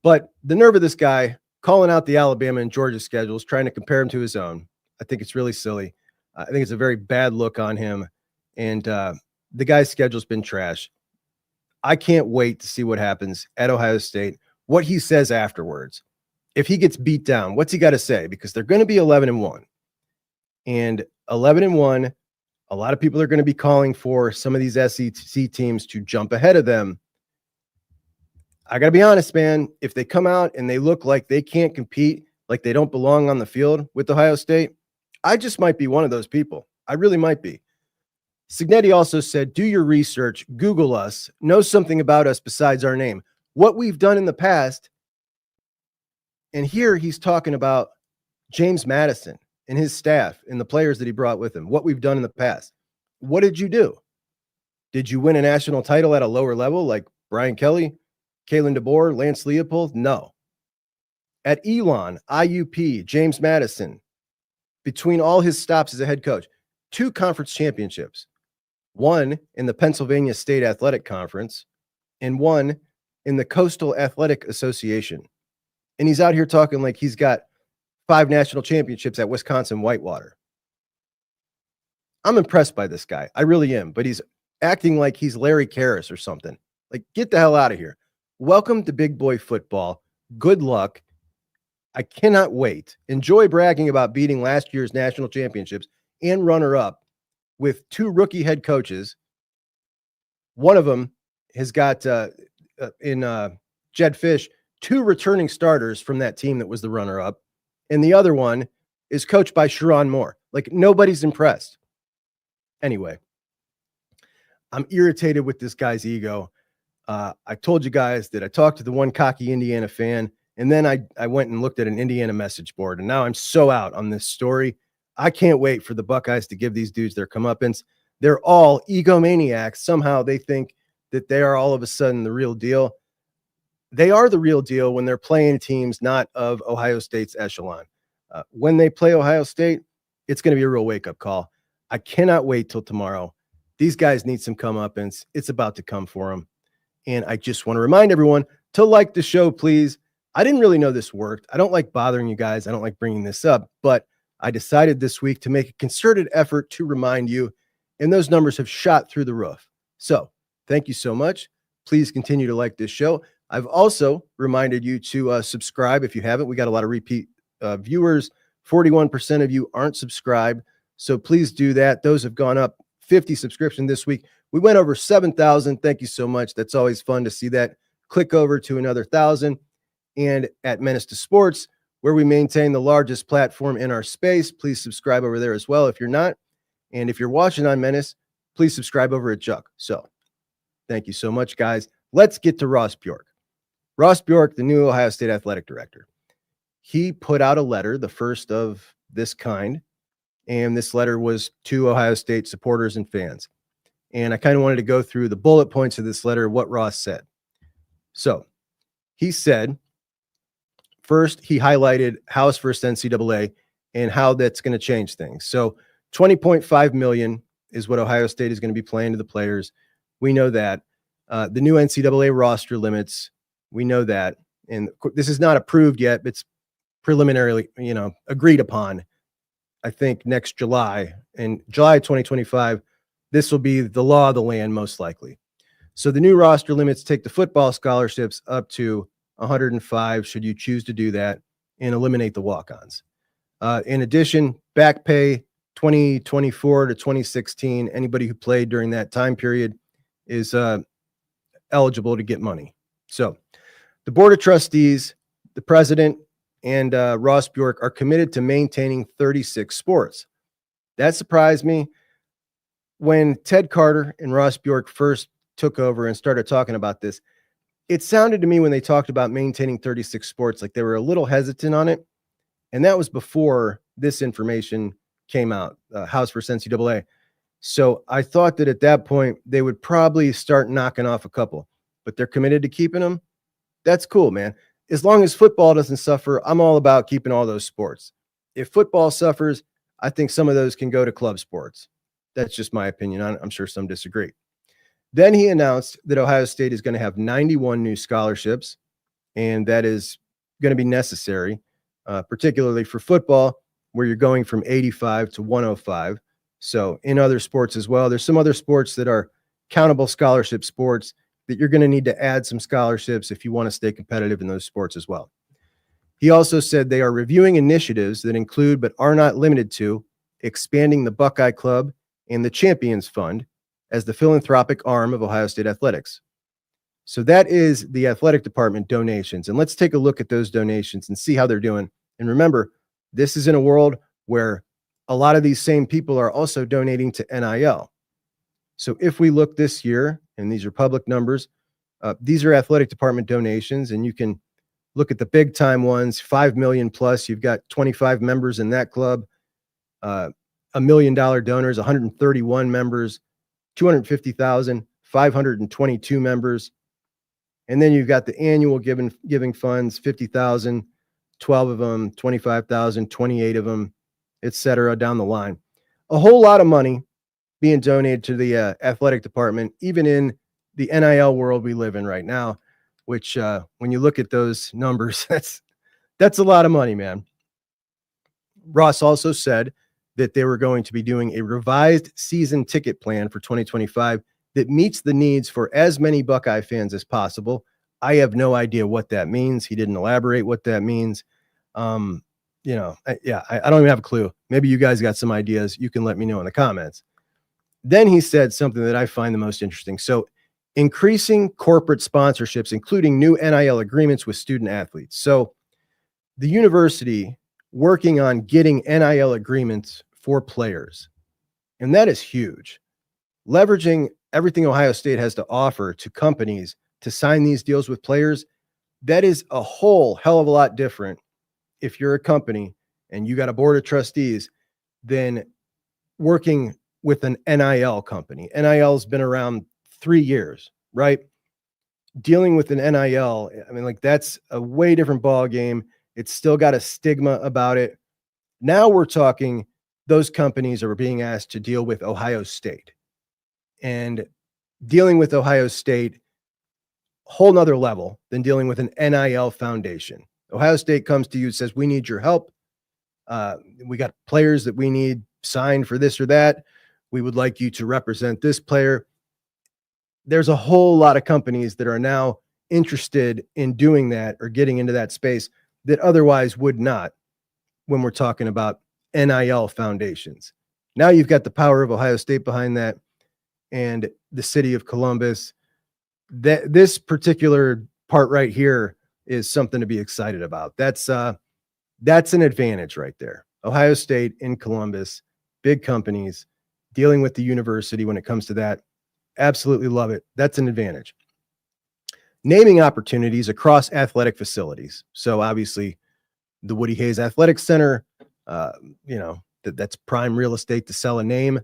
But the nerve of this guy calling out the Alabama and Georgia schedules, trying to compare him to his own, I think it's really silly. I think it's a very bad look on him. And the guy's schedule's been trash. I can't wait to see what happens at Ohio State, what he says afterwards. If he gets beat down, what's he got to say? Because they're going to be 11-1. And 11-1, a lot of people are going to be calling for some of these SEC teams to jump ahead of them. I got to be honest, man. If they come out and they look like they can't compete, like they don't belong on the field with Ohio State, I just might be one of those people. I really might be. Cignetti also said, do your research, Google us, know something about us besides our name. What we've done in the past. And here he's talking about James Madison and his staff and the players that he brought with him, what we've done in the past. What did you do? Did you win a national title at a lower level like Brian Kelly, Kalen DeBoer, Lance Leopold? No. At Elon, IUP, James Madison, between all his stops as a head coach, 2 conference championships, 1 in the Pennsylvania State Athletic Conference and 1 in the Coastal Athletic Association. And he's out here talking like he's got 5 national championships at Wisconsin Whitewater. I'm impressed by this guy. I really am. But he's acting like he's Larry Karras or something. Like, get the hell out of here. Welcome to big boy football. Good luck. I cannot wait. Enjoy bragging about beating last year's national championships and runner-up with 2 rookie head coaches. One of them has got, Jed Fish, 2 returning starters from that team that was the runner-up. And the other one is coached by Sharon Moore. Like, nobody's impressed. Anyway, I'm irritated with this guy's ego. I told you guys that I talked to the one cocky Indiana fan, and then I went and looked at an Indiana message board, and now I'm so out on this story. I can't wait for the Buckeyes to give these dudes their comeuppance. They're all egomaniacs. Somehow they think that they are all of a sudden the real deal. They are the real deal when they're playing teams not of Ohio State's echelon. When they play Ohio State, it's going to be a real wake-up call. I cannot wait till tomorrow. These guys need some comeuppance. It's about to come for them. And I just want to remind everyone to like the show, please. I didn't really know this worked. I don't like bothering you guys. I don't like bringing this up, but I decided this week to make a concerted effort to remind you, and those numbers have shot through the roof. So thank you so much. Please continue to like this show. I've also reminded you to subscribe if you haven't. We got a lot of repeat viewers. 41% of you aren't subscribed. So please do that. Those have gone up 50 subscriptions this week. We went over 7,000. Thank you so much. That's always fun to see that. Click over to another 1,000. And at Menace to Sports, where we maintain the largest platform in our space, please subscribe over there as well if you're not. And if you're watching on Menace, please subscribe over at Juck. So thank you so much, guys. Let's get to Ross Bjork. Ross Bjork, the new Ohio State athletic director. He put out a letter, the first of this kind, and this letter was to Ohio State supporters and fans. And I kind of wanted to go through the bullet points of this letter, what Ross said. So he said, first, he highlighted House versus NCAA and how that's going to change things. So $20.5 million is what Ohio State is going to be paying to the players. We know that. The new NCAA roster limits, we know that. And this is not approved yet, but it's preliminarily, agreed upon. I think next July, in July 2025, this will be the law of the land, most likely. So the new roster limits take the football scholarships up to 105, should you choose to do that, and eliminate the walk-ons. In addition, back pay 2024 to 2016, anybody who played during that time period is eligible to get money. So the Board of Trustees, the president, and Ross Bjork are committed to maintaining 36 sports. That surprised me. When Ted Carter and Ross Bjork first took over and started talking about this, it sounded to me when they talked about maintaining 36 sports like they were a little hesitant on it. And that was before this information came out, House versus NCAA. So I thought that at that point, they would probably start knocking off a couple, but they're committed to keeping them. That's cool, man. As long as football doesn't suffer, I'm all about keeping all those sports. If football suffers, I think some of those can go to club sports. That's just my opinion. I'm sure some disagree. Then he announced that Ohio State is going to have 91 new scholarships, and that is going to be necessary, particularly for football, where you're going from 85 to 105. So in other sports as well, there's some other sports that are countable scholarship sports, that you're going to need to add some scholarships if you want to stay competitive in those sports as well. He also said they are reviewing initiatives that include, but are not limited to, expanding the Buckeye Club and the Champions Fund as the philanthropic arm of Ohio State Athletics. So that is the athletic department donations. And let's take a look at those donations and see how they're doing. And remember, this is in a world where a lot of these same people are also donating to NIL. So if we look this year, and these are public numbers, these are athletic department donations, and you can look at the big time ones, 5 million plus. You've got 25 members in that club, $1 million donors, 131 members, 250,000, 522 members. And then you've got the annual giving funds, 50,000, 12 of them, 25,000, 28 of them, et cetera, down the line. A whole lot of money being donated to the athletic department, even in the NIL world we live in right now, which when you look at those numbers, that's a lot of money, man. Ross also said that they were going to be doing a revised season ticket plan for 2025 that meets the needs for as many Buckeye fans as possible. I have no idea what that means. He didn't elaborate what that means. I don't even have a clue. Maybe you guys got some ideas. You can let me know in the comments. Then he said something that I find the most interesting. So increasing corporate sponsorships, including new NIL agreements with student athletes. So the university working on getting NIL agreements for players. And that is huge. Leveraging everything Ohio State has to offer to companies to sign these deals with players, that is a whole hell of a lot different if you're a company and you got a board of trustees than working with an NIL company. NIL has been around 3 years, right? Dealing with an NIL, I mean, like, that's a way different ball game. It's still got a stigma about it. Now we're talking, those companies are being asked to deal with Ohio State. And dealing with Ohio State, whole nother level than dealing with an NIL foundation. Ohio State comes to you and says, we need your help. We got players that we need signed for this or that. We would like you to represent this player. There's a whole lot of companies that are now interested in doing that or getting into that space that otherwise would not when we're talking about NIL foundations. Now you've got the power of Ohio State behind that and the city of Columbus. That this particular part right here is something to be excited about. That's an advantage right there. Ohio State in Columbus, big companies dealing with the university when it comes to that. Absolutely love it. That's an advantage. Naming opportunities across athletic facilities. So obviously the Woody Hayes Athletic Center, that's prime real estate to sell a name.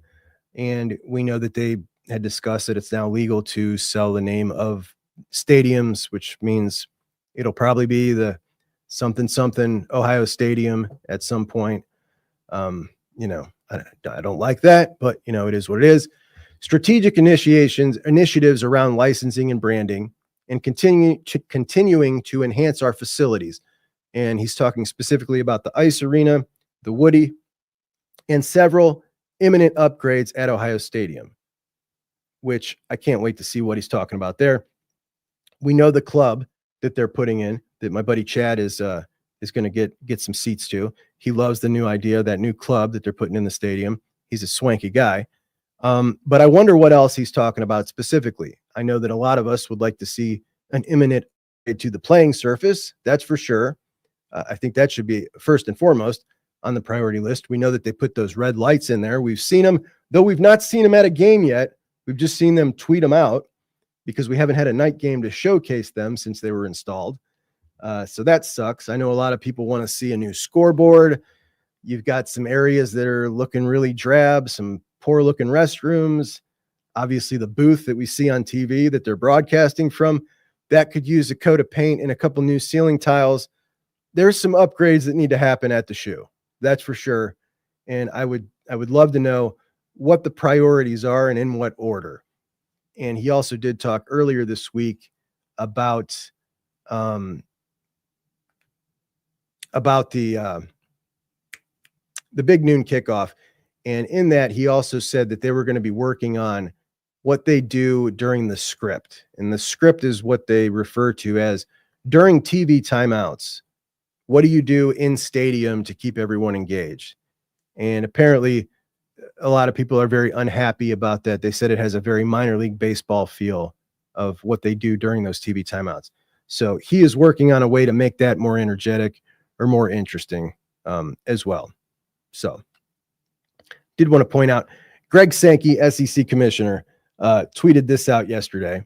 And we know that they had discussed that it's now legal to sell the name of stadiums, which means it'll probably be the something Ohio Stadium at some point. I don't like that, but it is what it is. Strategic initiatives around licensing and branding, and continuing to enhance our facilities. And he's talking specifically about the ice arena, the Woody, and several imminent upgrades at Ohio Stadium, which I can't wait to see what he's talking about there. We know the club that they're putting in, that my buddy Chad is going to get some seats to. He loves the new idea, that new club that they're putting in the stadium. He's a swanky guy. But I wonder what else he's talking about specifically. I know that a lot of us would like to see an imminent upgrade to the playing surface. That's for sure. I think that should be first and foremost on the priority list. We know that they put those red lights in there. We've seen them, though we've not seen them at a game yet. We've just seen them tweet them out because we haven't had a night game to showcase them since they were installed. So that sucks. I know a lot of people want to see a new scoreboard. You've got some areas that are looking really drab, some poor looking restrooms. Obviously the booth that we see on TV that they're broadcasting from, that could use a coat of paint and a couple new ceiling tiles. There's some upgrades that need to happen at the shoe. That's for sure. And I would love to know what the priorities are and in what order. And he also did talk earlier this week about the big noon kickoff. And in that, he also said that they were going to be working on what they do during the script. And the script is what they refer to as during TV timeouts. What do you do in stadium to keep everyone engaged? And apparently, a lot of people are very unhappy about that. They said it has a very minor league baseball feel of what they do during those TV timeouts. So he is working on a way to make that more energetic or more interesting as well. So did want to point out, Greg Sankey, SEC commissioner, tweeted this out yesterday,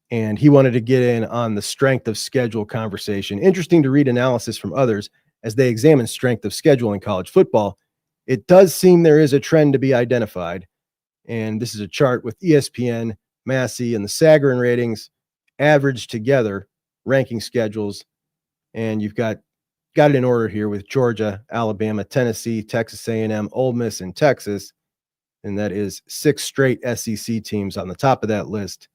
and he wanted to get in on the strength of schedule conversation. Interesting to read analysis from others as they examine strength of schedule in college football. It does seem there is a trend to be identified, and this is a chart with ESPN, Massey, and the Sagarin ratings averaged together, ranking schedules, and you've got it in order here with Georgia, Alabama, Tennessee, Texas A&M, Ole Miss, and Texas, and that is 6 straight SEC teams on the top of that list.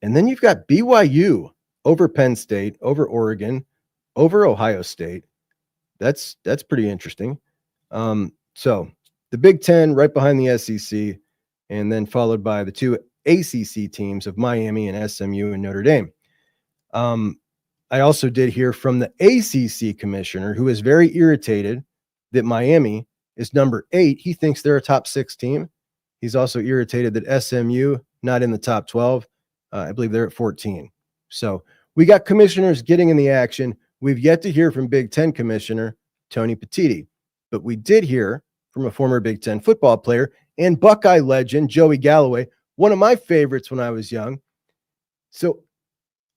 And then you've got BYU over Penn State, over Oregon, over Ohio State. That's pretty interesting. So the Big Ten right behind the SEC, and then followed by the 2 ACC teams of Miami and SMU and Notre Dame. I also did hear from the ACC commissioner, who is very irritated that Miami is number 8. He thinks they're a top 6 team. He's also irritated that SMU not in the top 12. I believe they're at 14. So we got commissioners getting in the action. We've yet to hear from Big Ten commissioner Tony Petitti, but we did hear from a former Big Ten football player and Buckeye legend, Joey Galloway, one of my favorites when I was young. So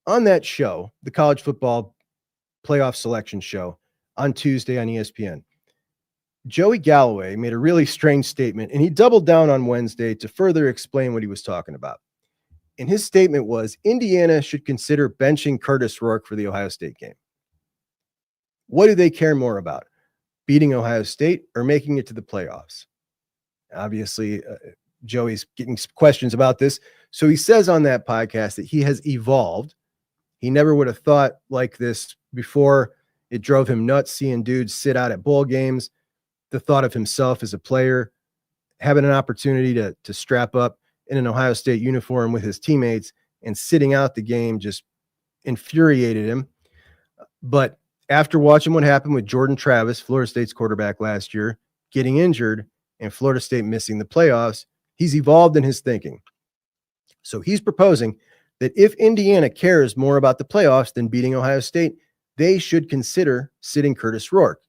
on that show, the college football playoff selection show on Tuesday on ESPN, Joey Galloway made a really strange statement, and he doubled down on Wednesday to further explain what he was talking about. And his statement was, Indiana should consider benching Curtis Rourke for the Ohio State game. What do they care more about? Beating Ohio State or making it to the playoffs? Obviously, Joey's getting questions about this. So he says on that podcast that he has evolved. He never would have thought like this before. It drove him nuts seeing dudes sit out at bowl games. The thought of himself as a player, having an opportunity to strap up in an Ohio State uniform with his teammates and sitting out the game just infuriated him. But after watching what happened with Jordan Travis, Florida State's quarterback last year, getting injured and Florida State missing the playoffs, he's evolved in his thinking. So he's proposing that if Indiana cares more about the playoffs than beating Ohio State, they should consider sitting Curtis Rourke,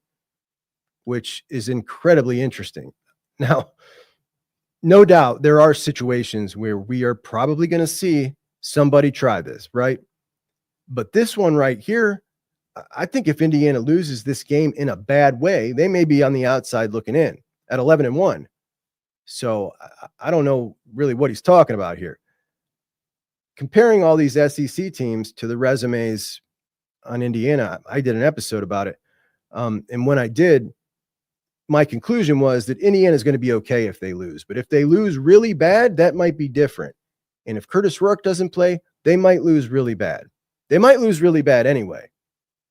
which is incredibly interesting. Now, no doubt there are situations where we are probably going to see somebody try this, right? But this one right here, I think if Indiana loses this game in a bad way, they may be on the outside looking in at 11-1. So I don't know really what he's talking about here. Comparing all these SEC teams to the resumes on Indiana, I did an episode about it. And when I did, my conclusion was that Indiana is going to be okay if they lose. But if they lose really bad, that might be different. And if Curtis Rourke doesn't play, they might lose really bad. They might lose really bad anyway.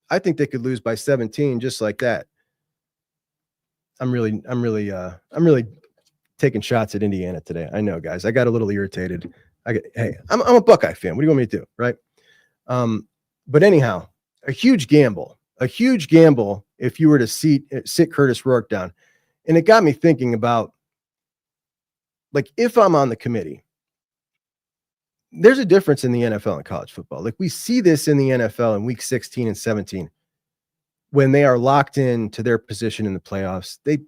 I think they could lose by 17 just like that. I'm really taking shots at Indiana today. I know, guys. I got a little irritated. I'm a Buckeye fan. What do you want me to do, right? But anyhow, a huge gamble if you were to sit Curtis Rourke down. And it got me thinking about, like, if I'm on the committee, there's a difference in the NFL and college football. Like, we see this in the NFL in week 16 and 17, when they are locked in to their position in the playoffs, they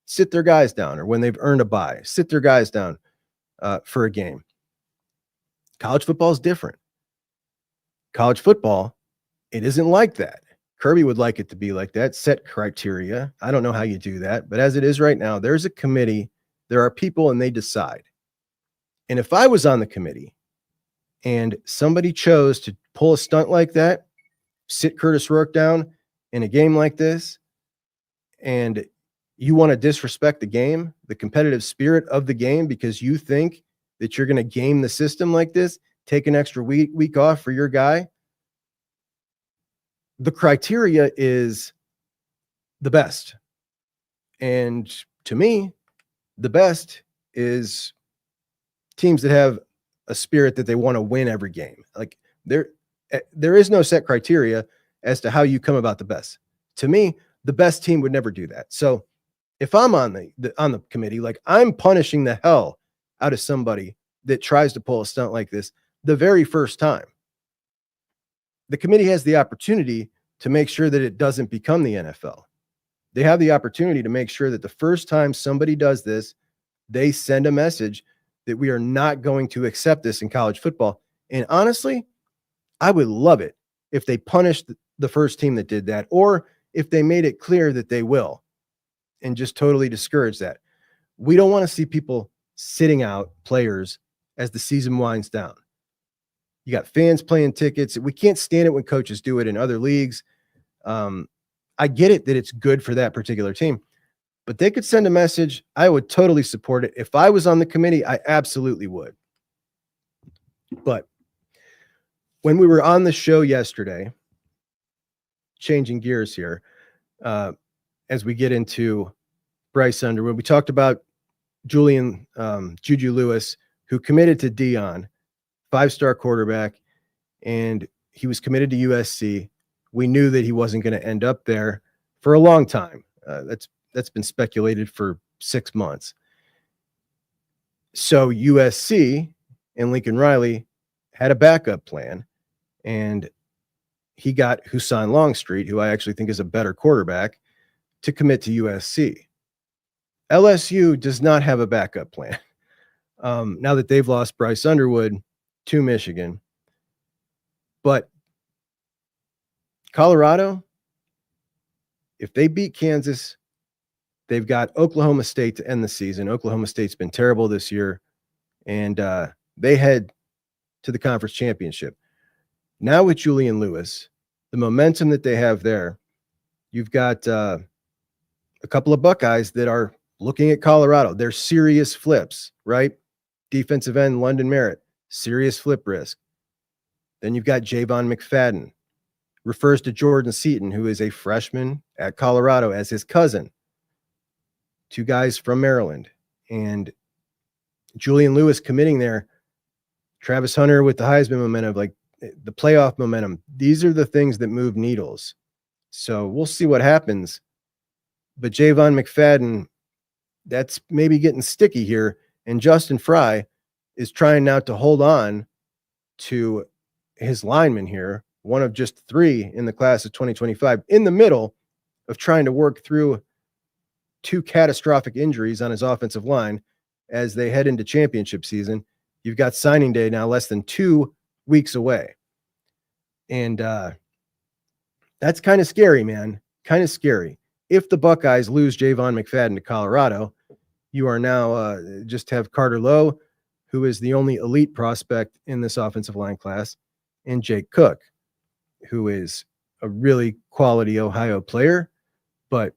sit their guys down, or when they've earned a bye, sit their guys down for a game. College football is different. College football, it isn't like that. Kirby would like it to be like that, set criteria. I don't know how you do that, but as it is right now, there's a committee, there are people, and they decide. And if I was on the committee and somebody chose to pull a stunt like that, sit Curtis Rourke down in a game like this, and you want to disrespect the game, the competitive spirit of the game, because you think that you're going to game the system like this, take an extra week off for your guy, the criteria is the best. And to me, the best is teams that have a spirit that they want to win every game. Like there is no set criteria as to how you come about the best. To me, the best team would never do that. So if I'm on the committee, like I'm punishing the hell out of somebody that tries to pull a stunt like this the very first time. The committee has the opportunity to make sure that it doesn't become the NFL. They have the opportunity to make sure that the first time somebody does this, they send a message that we are not going to accept this in college football. And honestly, I would love it if they punished the first team that did that, or if they made it clear that they will and just totally discourage that. We don't want to see people sitting out players as the season winds down. You got fans playing tickets. We can't stand it when coaches do it in other leagues. I get it that it's good for that particular team, but they could send a message. I would totally support it. If I was on the committee, I absolutely would. But when we were on the show yesterday, changing gears here, as we get into Bryce Underwood, we talked about Juju Lewis, who committed to Dion, 5-star quarterback, and he was committed to USC. We knew that he wasn't going to end up there for a long time. That's been speculated for 6 months. So USC and Lincoln Riley had a backup plan, and he got Hussein Longstreet, who I actually think is a better quarterback, to commit to USC. LSU does not have a backup plan. Now that they've lost Bryce Underwood to Michigan. But Colorado, if they beat Kansas, they've got Oklahoma State to end the season. Oklahoma State's been terrible this year, and they head to the conference championship. Now with Julian Lewis, the momentum that they have there, you've got a couple of Buckeyes that are looking at Colorado. They're serious flips, right? Defensive end London Merritt, serious flip risk. Then you've got Javon McFadden, refers to Jordan Seaton, who is a freshman at Colorado, as his cousin. 2 guys from Maryland. And Julian Lewis committing there. Travis Hunter with the Heisman momentum, like the playoff momentum. These are the things that move needles. So we'll see what happens. But Javon McFadden, that's maybe getting sticky here. And Justin Fry is trying now to hold on to his lineman here, one of just 3 in the class of 2025, in the middle of trying to work through 2 catastrophic injuries on his offensive line as they head into championship season. You've got signing day now less than 2 weeks away. And that's kind of scary, man. Kind of scary. If the Buckeyes lose Javon McFadden to Colorado, you are now just have Carter Lowe, who is the only elite prospect in this offensive line class, and Jake Cook, who is a really quality Ohio player, but,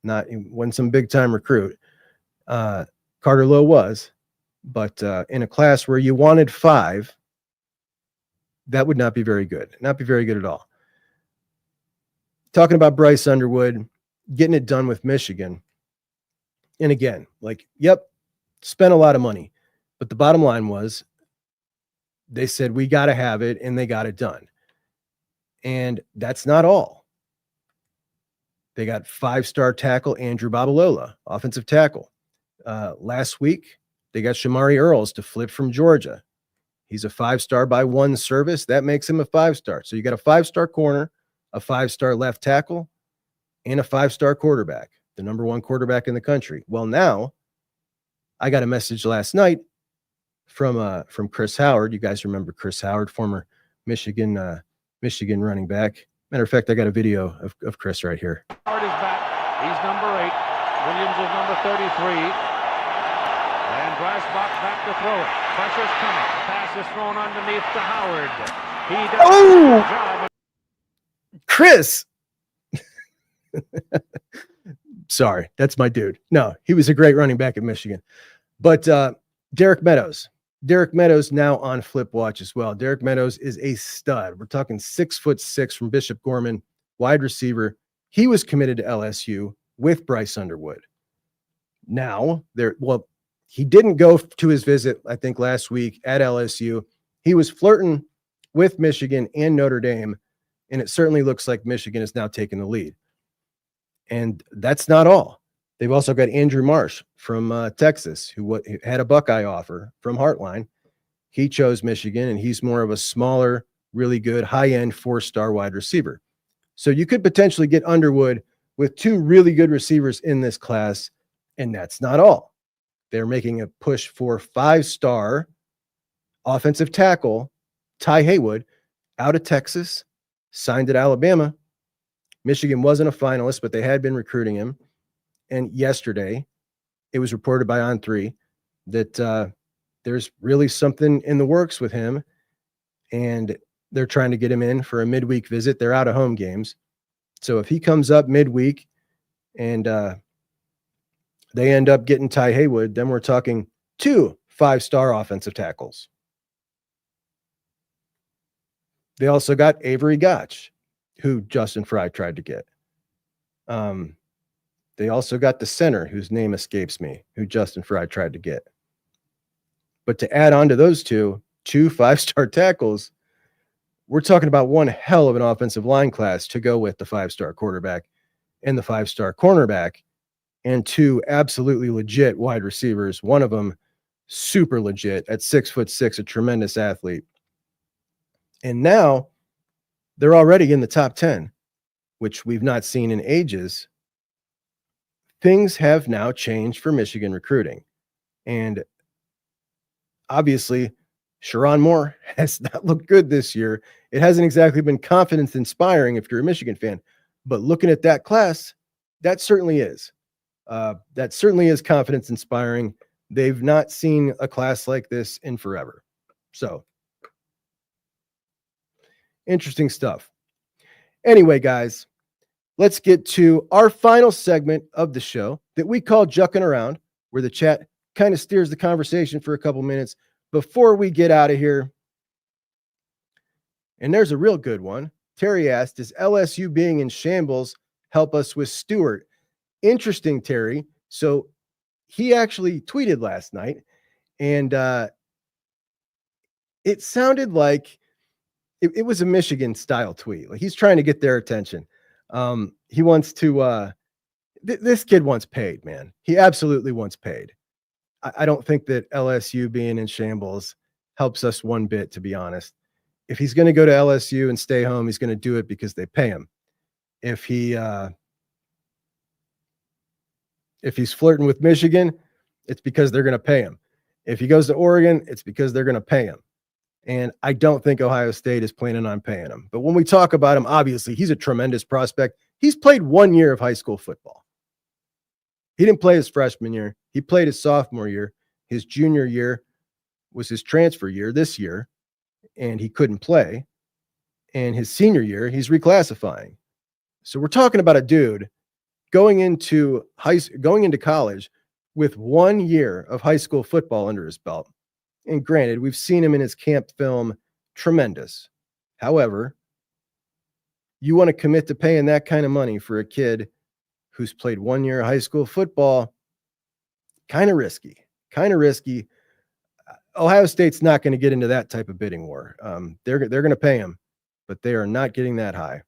not when some big time recruit. Carter Lowe was, but in a class where you wanted 5, that would not be very good. Not be very good at all. Talking about Bryce Underwood, getting it done with Michigan. And again, spent a lot of money, but the bottom line was they said, we got to have it, and they got it done. And that's not all. They got 5-star tackle Andrew Babalola, offensive tackle. Last week, they got Shamari Earls to flip from Georgia. He's a 5-star by 1 service. That makes him a 5-star. So you got a 5-star corner, a 5-star left tackle, and a 5-star quarterback, the number 1 quarterback in the country. Well, now I got a message last night from Chris Howard. You guys remember Chris Howard, former Michigan running back. Matter of fact, I got a video of Chris right here. Howard is back. He's number 8. Williams is number 33. And Bryce back to throw it. Pressure's coming. The pass is thrown underneath to Howard. He does a good job. Chris. Sorry, that's my dude. No, he was a great running back at Michigan. But Derek Meadows now on Flip Watch as well. Derek Meadows is a stud. We're talking 6'6" from Bishop Gorman, wide receiver. He was committed to LSU with Bryce Underwood. Now he didn't go to his visit, I think, last week at LSU. He was flirting with Michigan and Notre Dame, and it certainly looks like Michigan is now taking the lead. And that's not all. They've also got Andrew Marsh from Texas, who had a Buckeye offer from Heartline. He chose Michigan, and he's more of a smaller, really good, high-end 4-star wide receiver. So you could potentially get Underwood with 2 really good receivers in this class, and that's not all. They're making a push for 5-star offensive tackle Ty Haywood out of Texas, signed at Alabama. Michigan wasn't a finalist, but they had been recruiting him. And yesterday, it was reported by On3 that there's really something in the works with him, and they're trying to get him in for a midweek visit. They're out of home games. So if he comes up midweek and they end up getting Ty Haywood, then we're talking 2 5-star offensive tackles. They also got Avery Gotch, who Justin Fry tried to get. They also got the center, whose name escapes me, who Justin Fry tried to get. But to add on to those 2 5-star tackles, we're talking about one hell of an offensive line class to go with the 5-star quarterback and the 5-star cornerback, and 2 absolutely legit wide receivers. One of them super legit at 6'6", a tremendous athlete. And now they're already in the top 10, which we've not seen in ages. Things have now changed for Michigan recruiting. And obviously, Sherrone Moore has not looked good this year. It hasn't exactly been confidence inspiring if you're a Michigan fan. But looking at that class, that certainly is. That certainly is confidence inspiring. They've not seen a class like this in forever. So, interesting stuff. Anyway, guys, let's get to our final segment of the show that we call Jucking Around, where the chat kind of steers the conversation for a couple minutes before we get out of here. And there's a real good one. Terry asked, does LSU being in shambles help us with Stewart? Interesting, Terry. So he actually tweeted last night, and it sounded like it was a Michigan style tweet. Like he's trying to get their attention. He wants to, this kid wants paid, man. He absolutely wants paid. I don't think that LSU being in shambles helps us one bit, to be honest. If he's going to go to LSU and stay home, he's going to do it because they pay him. If he's flirting with Michigan, it's because they're going to pay him. If he goes to Oregon, it's because they're going to pay him. And I don't think Ohio State is planning on paying him. But when we talk about him, obviously, he's a tremendous prospect. He's played 1 year of high school football. He didn't play his freshman year. He played his sophomore year. His junior year was his transfer year this year, and he couldn't play. And his senior year, he's reclassifying. So we're talking about a dude going into college with 1 year of high school football under his belt. And granted, we've seen him in his camp film, tremendous. However, you want to commit to paying that kind of money for a kid who's played 1 year of high school football, kind of risky. Ohio State's not going to get into that type of bidding war. They're going to pay him, but they are not getting that high.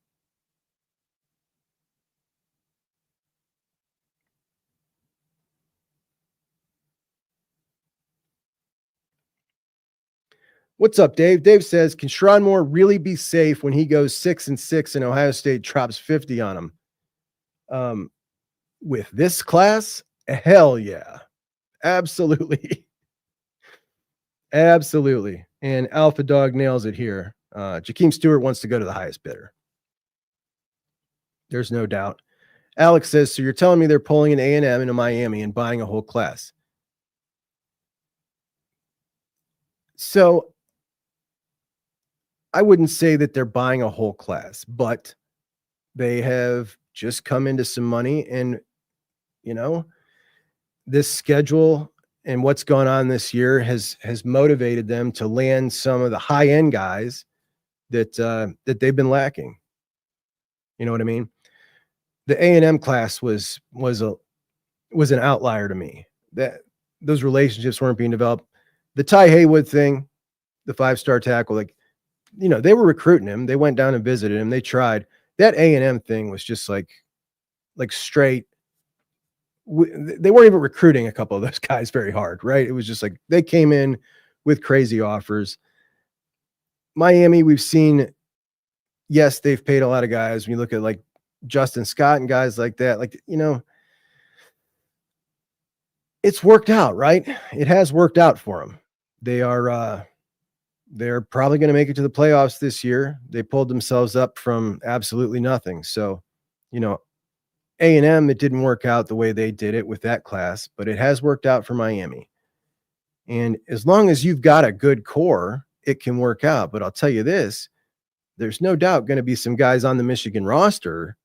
What's up, Dave? Dave says, can Sherrone Moore really be safe when he goes 6-6 and Ohio State drops 50 on him? With this class, hell yeah. Absolutely. Absolutely. And Alpha Dog nails it here. Jakeem Stewart wants to go to the highest bidder. There's no doubt. Alex says, so you're telling me they're pulling an A&M into Miami and buying a whole class. So I wouldn't say that they're buying a whole class, but they have just come into some money, and, you know, this schedule and what's gone on this year has motivated them to land some of the high-end guys that they've been lacking. You know what I mean? The A&M class was an outlier to me. those relationships weren't being developed. The Ty Haywood thing, the 5-star tackle, like, they were recruiting him. They went down and visited him. They tried. That A&M thing was just like straight. They weren't even recruiting a couple of those guys very hard, right? It was just like they came in with crazy offers. Miami, we've seen, yes, they've paid a lot of guys. When you look at like Justin Scott and guys like that, like, it's worked out, right? It has worked out for them. They're probably going to make it to the playoffs this year. They pulled themselves up from absolutely nothing. So, A&M, it didn't work out the way they did it with that class, but it has worked out for Miami. And as long as you've got a good core, it can work out. But I'll tell you this, there's no doubt going to be some guys on the Michigan roster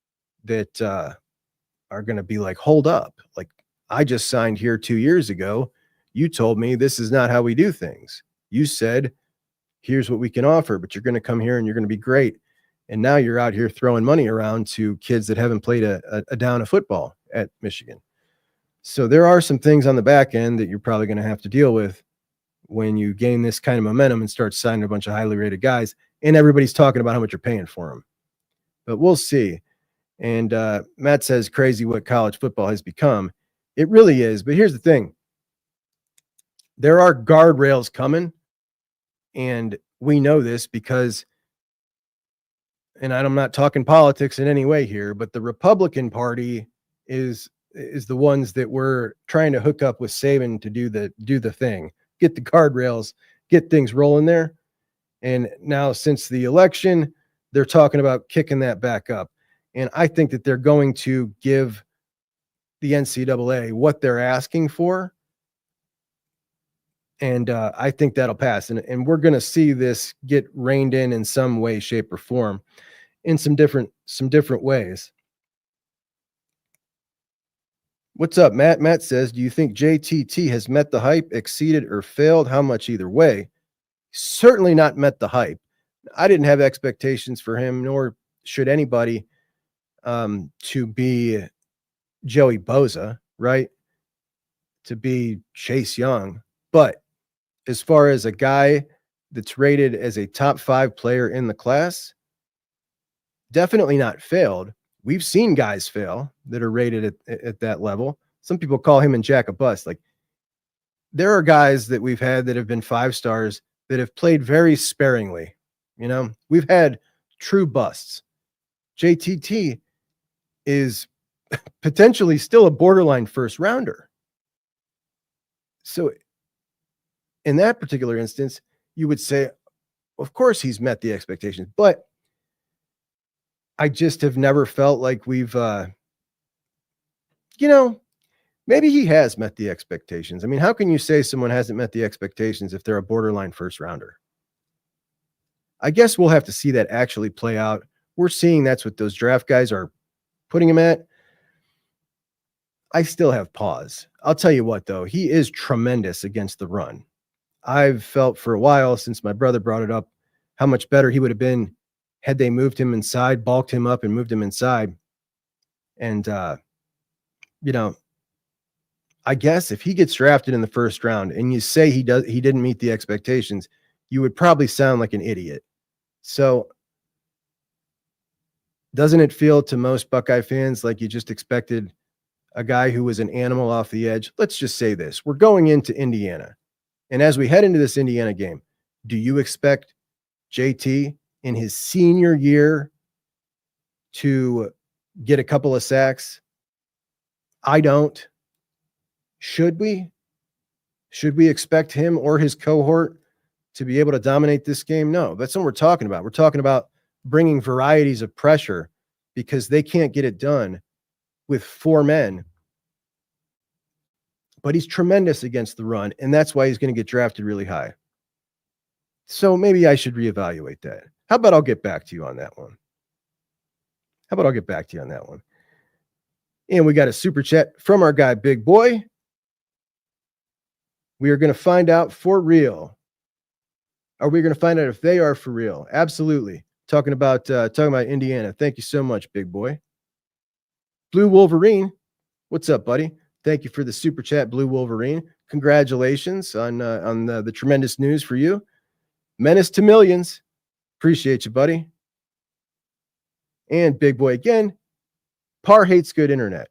that are going to be like, hold up. Like, I just signed here 2 years ago. You told me this is not how we do things. You said, here's what we can offer, but you're going to come here and you're going to be great. And now you're out here throwing money around to kids that haven't played a down of football at Michigan. So there are some things on the back end that you're probably going to have to deal with when you gain this kind of momentum and start signing a bunch of highly rated guys, and everybody's talking about how much you're paying for them. But we'll see. And Matt says, crazy what college football has become. It really is. But here's the thing. There are guardrails coming. And we know this because, and I'm not talking politics in any way here, but the Republican Party is the ones that we're trying to hook up with Saban to do the thing, get the guardrails, get things rolling there. And now since the election, they're talking about kicking that back up. And I think that they're going to give the NCAA what they're asking for. And I think that'll pass. And we're going to see this get reined in some way, shape, or form in some different ways. What's up, Matt? Matt says, do you think JTT has met the hype, exceeded, or failed? How much either way? Certainly not met the hype. I didn't have expectations for him, nor should anybody, to be Joey Bosa, right? To be Chase Young. But as far as a guy that's rated as a top 5 player in the class, definitely not failed. We've seen guys fail that are rated at that level. Some people call him and Jack a bust. Like, there are guys that we've had that have been 5 stars that have played very sparingly. We've had true busts. JTT is potentially still a borderline first rounder. So in that particular instance, you would say, of course he's met the expectations, but I just have never felt like we've, maybe he has met the expectations. I mean, how can you say someone hasn't met the expectations if they're a borderline first rounder? I guess we'll have to see that actually play out. We're seeing that's what those draft guys are putting him at. I still have pause. I'll tell you what, though, he is tremendous against the run. I've felt for a while, since my brother brought it up, how much better he would have been had they moved him inside, bulked him up and moved him inside. And, I guess if he gets drafted in the first round and you say he didn't meet the expectations, you would probably sound like an idiot. So doesn't it feel to most Buckeye fans like you just expected a guy who was an animal off the edge? Let's just say this. We're going into Indiana. And as we head into this Indiana game, do you expect JT in his senior year to get a couple of sacks? I don't. Should we? Should we expect him or his cohort to be able to dominate this game? No, that's what we're talking about. We're talking about bringing varieties of pressure because they can't get it done with 4 men. But he's tremendous against the run, and that's why he's going to get drafted really high. So maybe I should reevaluate that. How about I'll get back to you on that one? And we got a super chat from our guy, Big Boy. We are going to find out for real. Are we going to find out if they are for real? Absolutely. Talking about Indiana. Thank you so much, Big Boy. Blue Wolverine. What's up, buddy? Thank you for the super chat, Blue Wolverine. congratulations on the tremendous news for you. Menace to millions. Appreciate you, buddy. And Big Boy again. Par hates good internet.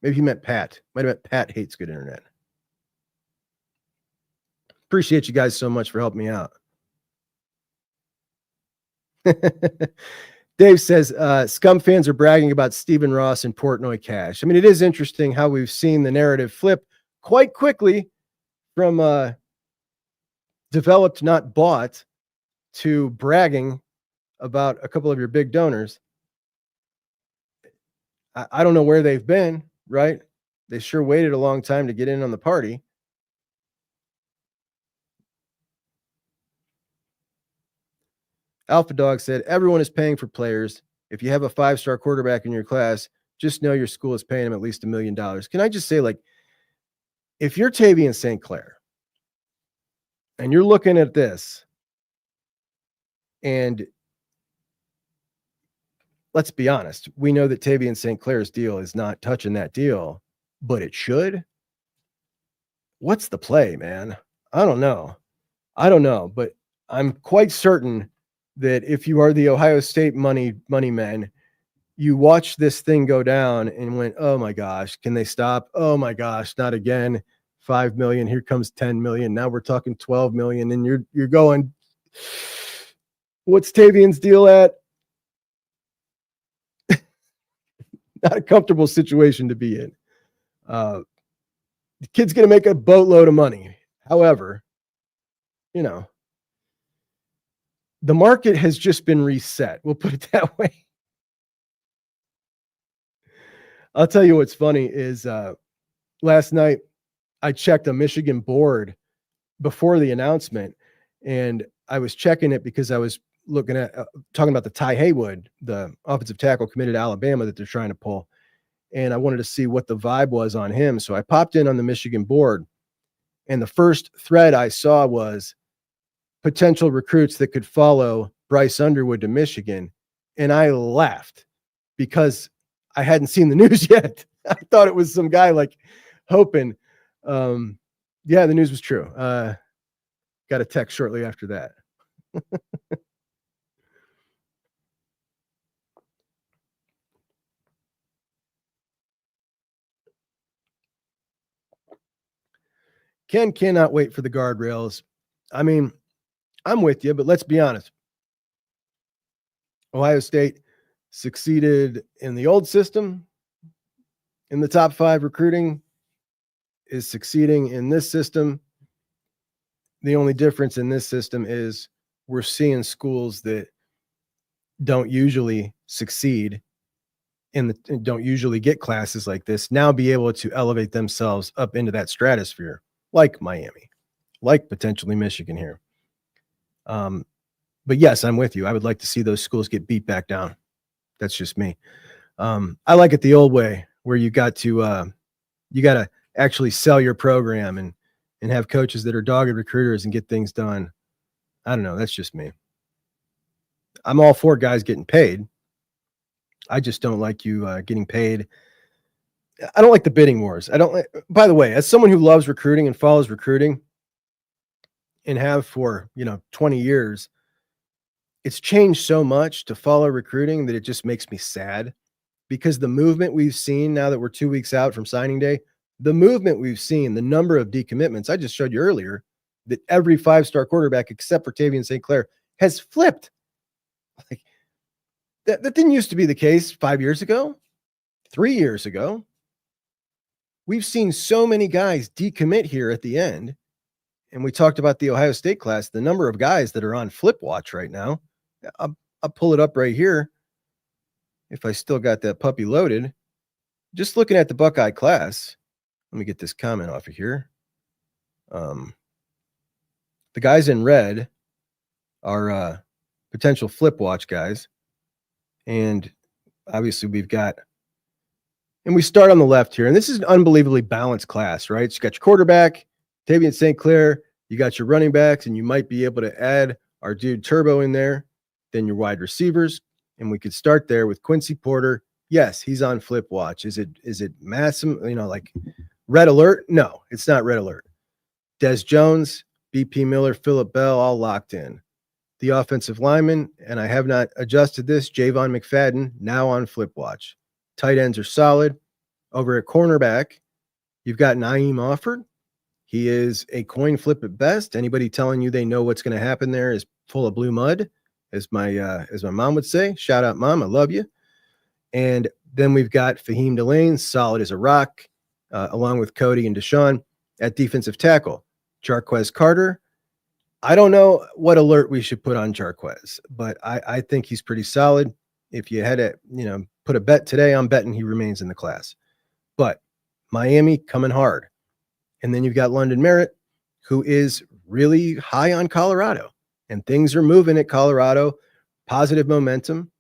Maybe he meant Pat. Might have meant Pat hates good internet. Appreciate you guys so much for helping me out. Dave says, Scum fans are bragging about Stephen Ross and Portnoy Cash. I mean, it is interesting how we've seen the narrative flip quite quickly from developed, not bought, to bragging about a couple of your big donors. I don't know where they've been, right? They sure waited a long time to get in on the party. Alpha Dog said, everyone is paying for players. If you have a 5-star quarterback in your class, just know your school is paying him at least $1 million. Can I just say, like, if you're Tavien St. Clair and you're looking at this, and let's be honest, we know that Tavien St. Clair's deal is not touching that deal, but it should. What's the play, man? I don't know, but I'm quite certain that if you are the Ohio State money men, you watch this thing go down and went, oh my gosh, can they stop? Oh my gosh, not again. 5 million, here comes 10 million. Now we're talking 12 million, and you're going, what's Tavien's deal at? Not a comfortable situation to be in. The kid's going to make a boatload of money. However, the market has just been reset. We'll put it that way. I'll tell you what's funny is last night I checked a Michigan board before the announcement, and I was checking it because I was looking at talking about the Ty Haywood, the offensive tackle committed to Alabama that they're trying to pull. And I wanted to see what the vibe was on him. So I popped in on the Michigan board, and the first thread I saw was potential recruits that could follow Bryce Underwood to Michigan. And I laughed because I hadn't seen the news yet. I thought it was some guy like hoping. Yeah, the news was true. Got a text shortly after that. Ken cannot wait for the guardrails. I mean, I'm with you, but let's be honest. Ohio State succeeded in the old system in the top 5 recruiting, is succeeding in this system. The only difference in this system is we're seeing schools that don't usually succeed don't usually get classes like this now be able to elevate themselves up into that stratosphere, like Miami, like potentially Michigan here. But yes, I'm with you. I would like to see those schools get beat back down. That's just me. I like it the old way, where you got to actually sell your program and have coaches that are dogged recruiters and get things done. I don't know. That's just me. I'm all for guys getting paid. I just don't like you getting paid. I don't like the bidding wars. By the way, as someone who loves recruiting and follows recruiting and have for, 20 years, it's changed so much to follow recruiting that it just makes me sad, because the movement we've seen now that we're 2 weeks out from signing day, the movement we've seen, the number of decommitments, I just showed you earlier that every 5-star quarterback except for Tavien St. Clair has flipped. Like that didn't used to be the case 5 years ago, 3 years ago. We've seen so many guys decommit here at the end. And we talked about the Ohio State class, the number of guys that are on flip watch right now. I'll pull it up right here if I still got that puppy loaded. Just looking at the Buckeye class, let me get this comment off of here. The guys in red are potential flip watch guys. And obviously we've got, and we start on the left here, and this is an unbelievably balanced class, right? So you got your quarterback, Tavien St. Clair, you got your running backs, and you might be able to add our dude Turbo in there, then your wide receivers. And we could start there with Quincy Porter, Yes, he's on flip watch. Is it massive, like red alert? No, it's not red alert. Des Jones, BP Miller, Phillip Bell, all locked in. The offensive lineman, and I have not adjusted this, Javon McFadden, now on flip watch. Tight ends are solid. Over at cornerback, you've got Naeem Offord. He is a coin flip at best. Anybody telling you they know what's going to happen there is full of blue mud, as my mom would say. Shout out, Mom. I love you. And then we've got Fahim Delane, solid as a rock, along with Cody and Deshaun at defensive tackle. Jarquez Carter. I don't know what alert we should put on Jarquez, but I think he's pretty solid. If you had to, put a bet today, I'm betting he remains in the class. But Miami coming hard. And then you've got London Merritt, who is really high on Colorado. And things are moving at Colorado. Positive momentum.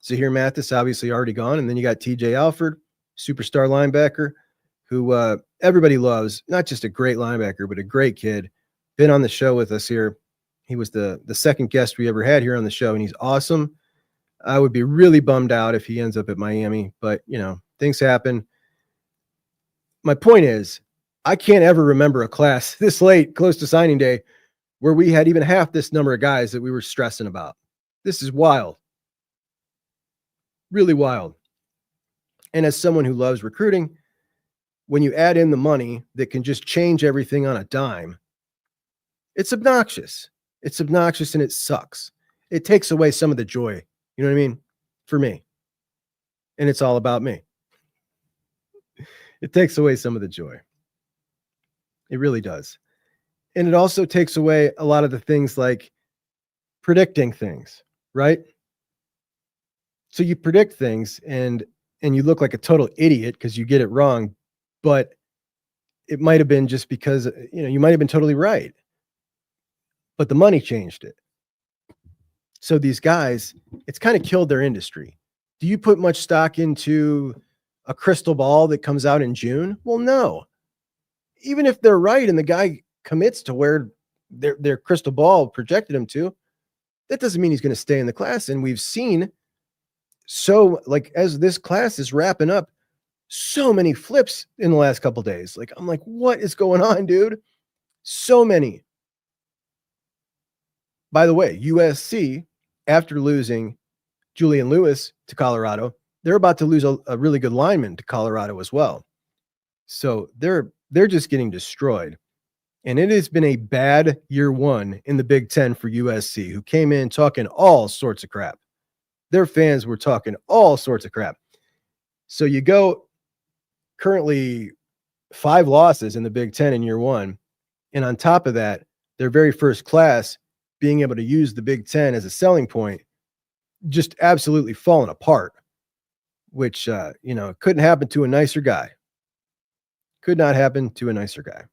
Zahir Mathis obviously already gone. And then you got TJ Alford, superstar linebacker, who everybody loves. Not just a great linebacker, but a great kid. Been on the show with us here. He was the second guest we ever had here on the show, and he's awesome. I would be really bummed out if he ends up at Miami, but, things happen. My point is, I can't ever remember a class this late, close to signing day, where we had even half this number of guys that we were stressing about. This is wild. Really wild. And as someone who loves recruiting, when you add in the money that can just change everything on a dime, it's obnoxious. It's obnoxious and it sucks. It takes away some of the joy. You know what I mean? For me. And it's all about me. It takes away some of the joy. It really does. And it also takes away a lot of the things like predicting things, right? So you predict things and you look like a total idiot because you get it wrong, but it might have been just because, you might have been totally right. But the money changed it. So these guys, it's kind of killed their industry. Do you put much stock into a crystal ball that comes out in June? Well, no. Even if they're right and the guy commits to where their crystal ball projected him to, that doesn't mean he's going to stay in the class. And we've seen, so like as this class is wrapping up, so many flips in the last couple days. Like, I'm like, what is going on, dude? So many. By the way, USC, after losing Julian Lewis to Colorado, they're about to lose a really good lineman to Colorado as well. So they're just getting destroyed. And it has been a bad year one in the Big Ten for USC, who came in talking all sorts of crap. Their fans were talking all sorts of crap. So you go currently 5 losses in the Big Ten in year one. And on top of that, their very first class being able to use the Big Ten as a selling point, just absolutely falling apart, which, couldn't happen to a nicer guy. Could not happen to a nicer guy.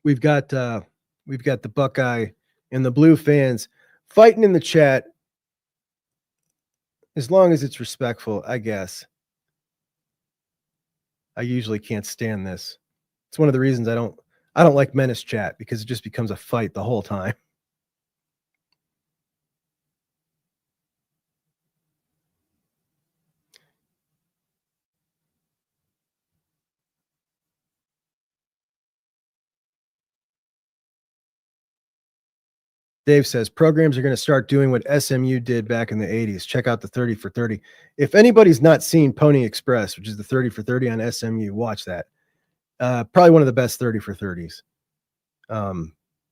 We've got the Buckeye and the Blue fans fighting in the chat. As long as it's respectful, I guess. I usually can't stand this. It's one of the reasons I don't like Menace chat, because it just becomes a fight the whole time. Dave says programs are going to start doing what SMU did back in the 80s. Check out the 30 for 30. If anybody's not seen Pony Express, which is the 30 for 30 on SMU, watch that. Probably one of the best 30 for 30s.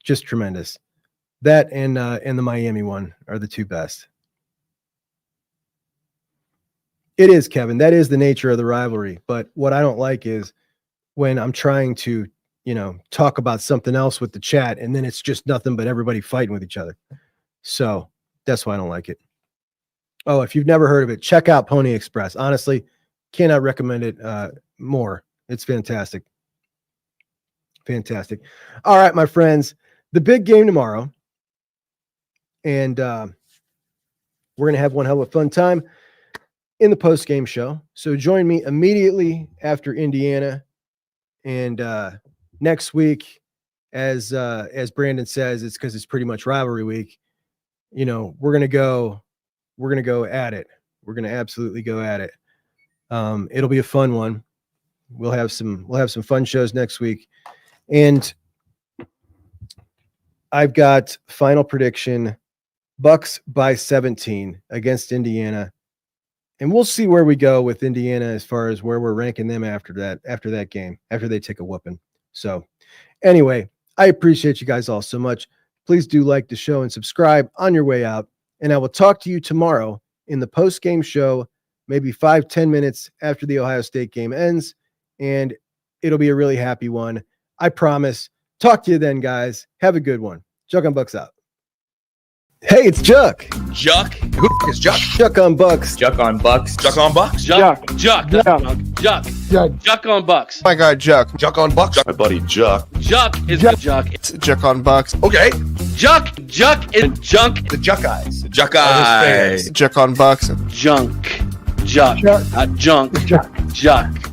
Just tremendous. That and the Miami one are the two best. It is, Kevin. That is the nature of the rivalry. But what I don't like is when I'm trying to talk about something else with the chat, and then it's just nothing but everybody fighting with each other. So that's why I don't like it. Oh, if you've never heard of it, check out Pony Express. Honestly, cannot recommend it more. It's fantastic. Fantastic. All right, my friends, the big game tomorrow. And we're going to have one hell of a fun time. in the post-game show. So join me immediately after Indiana. And next week, as Brandon says, it's because it's pretty much rivalry week. You know, we're gonna go at it. We're gonna absolutely go at it. It'll be a fun one. We'll have some fun shows next week. And I've got final prediction: Bucks by 17 against Indiana. And we'll see where we go with Indiana as far as where we're ranking them after that game, after they take a whooping. So anyway, I appreciate you guys all so much. Please do like the show and subscribe on your way out. And I will talk to you tomorrow in the post-game show, maybe 5-10 minutes after the Ohio State game ends. And it'll be a really happy one. I promise. Talk to you then, guys. Have a good one. Juck on Bucks out. Hey, it's Juck. Juck. Who the f- is Juck? Juck on Bucks. Juck on Bucks. Juck on Bucks? Juck. Juck on Bucks. My guy Juck. Juck on Bucks. My buddy Juck. Juck is the Juck. It's Juck on Bucks. Okay. Juck is junk. The Juckeyes. Juckeyes. Juck on Bucks. Junk. Juck. Not junk. Juck.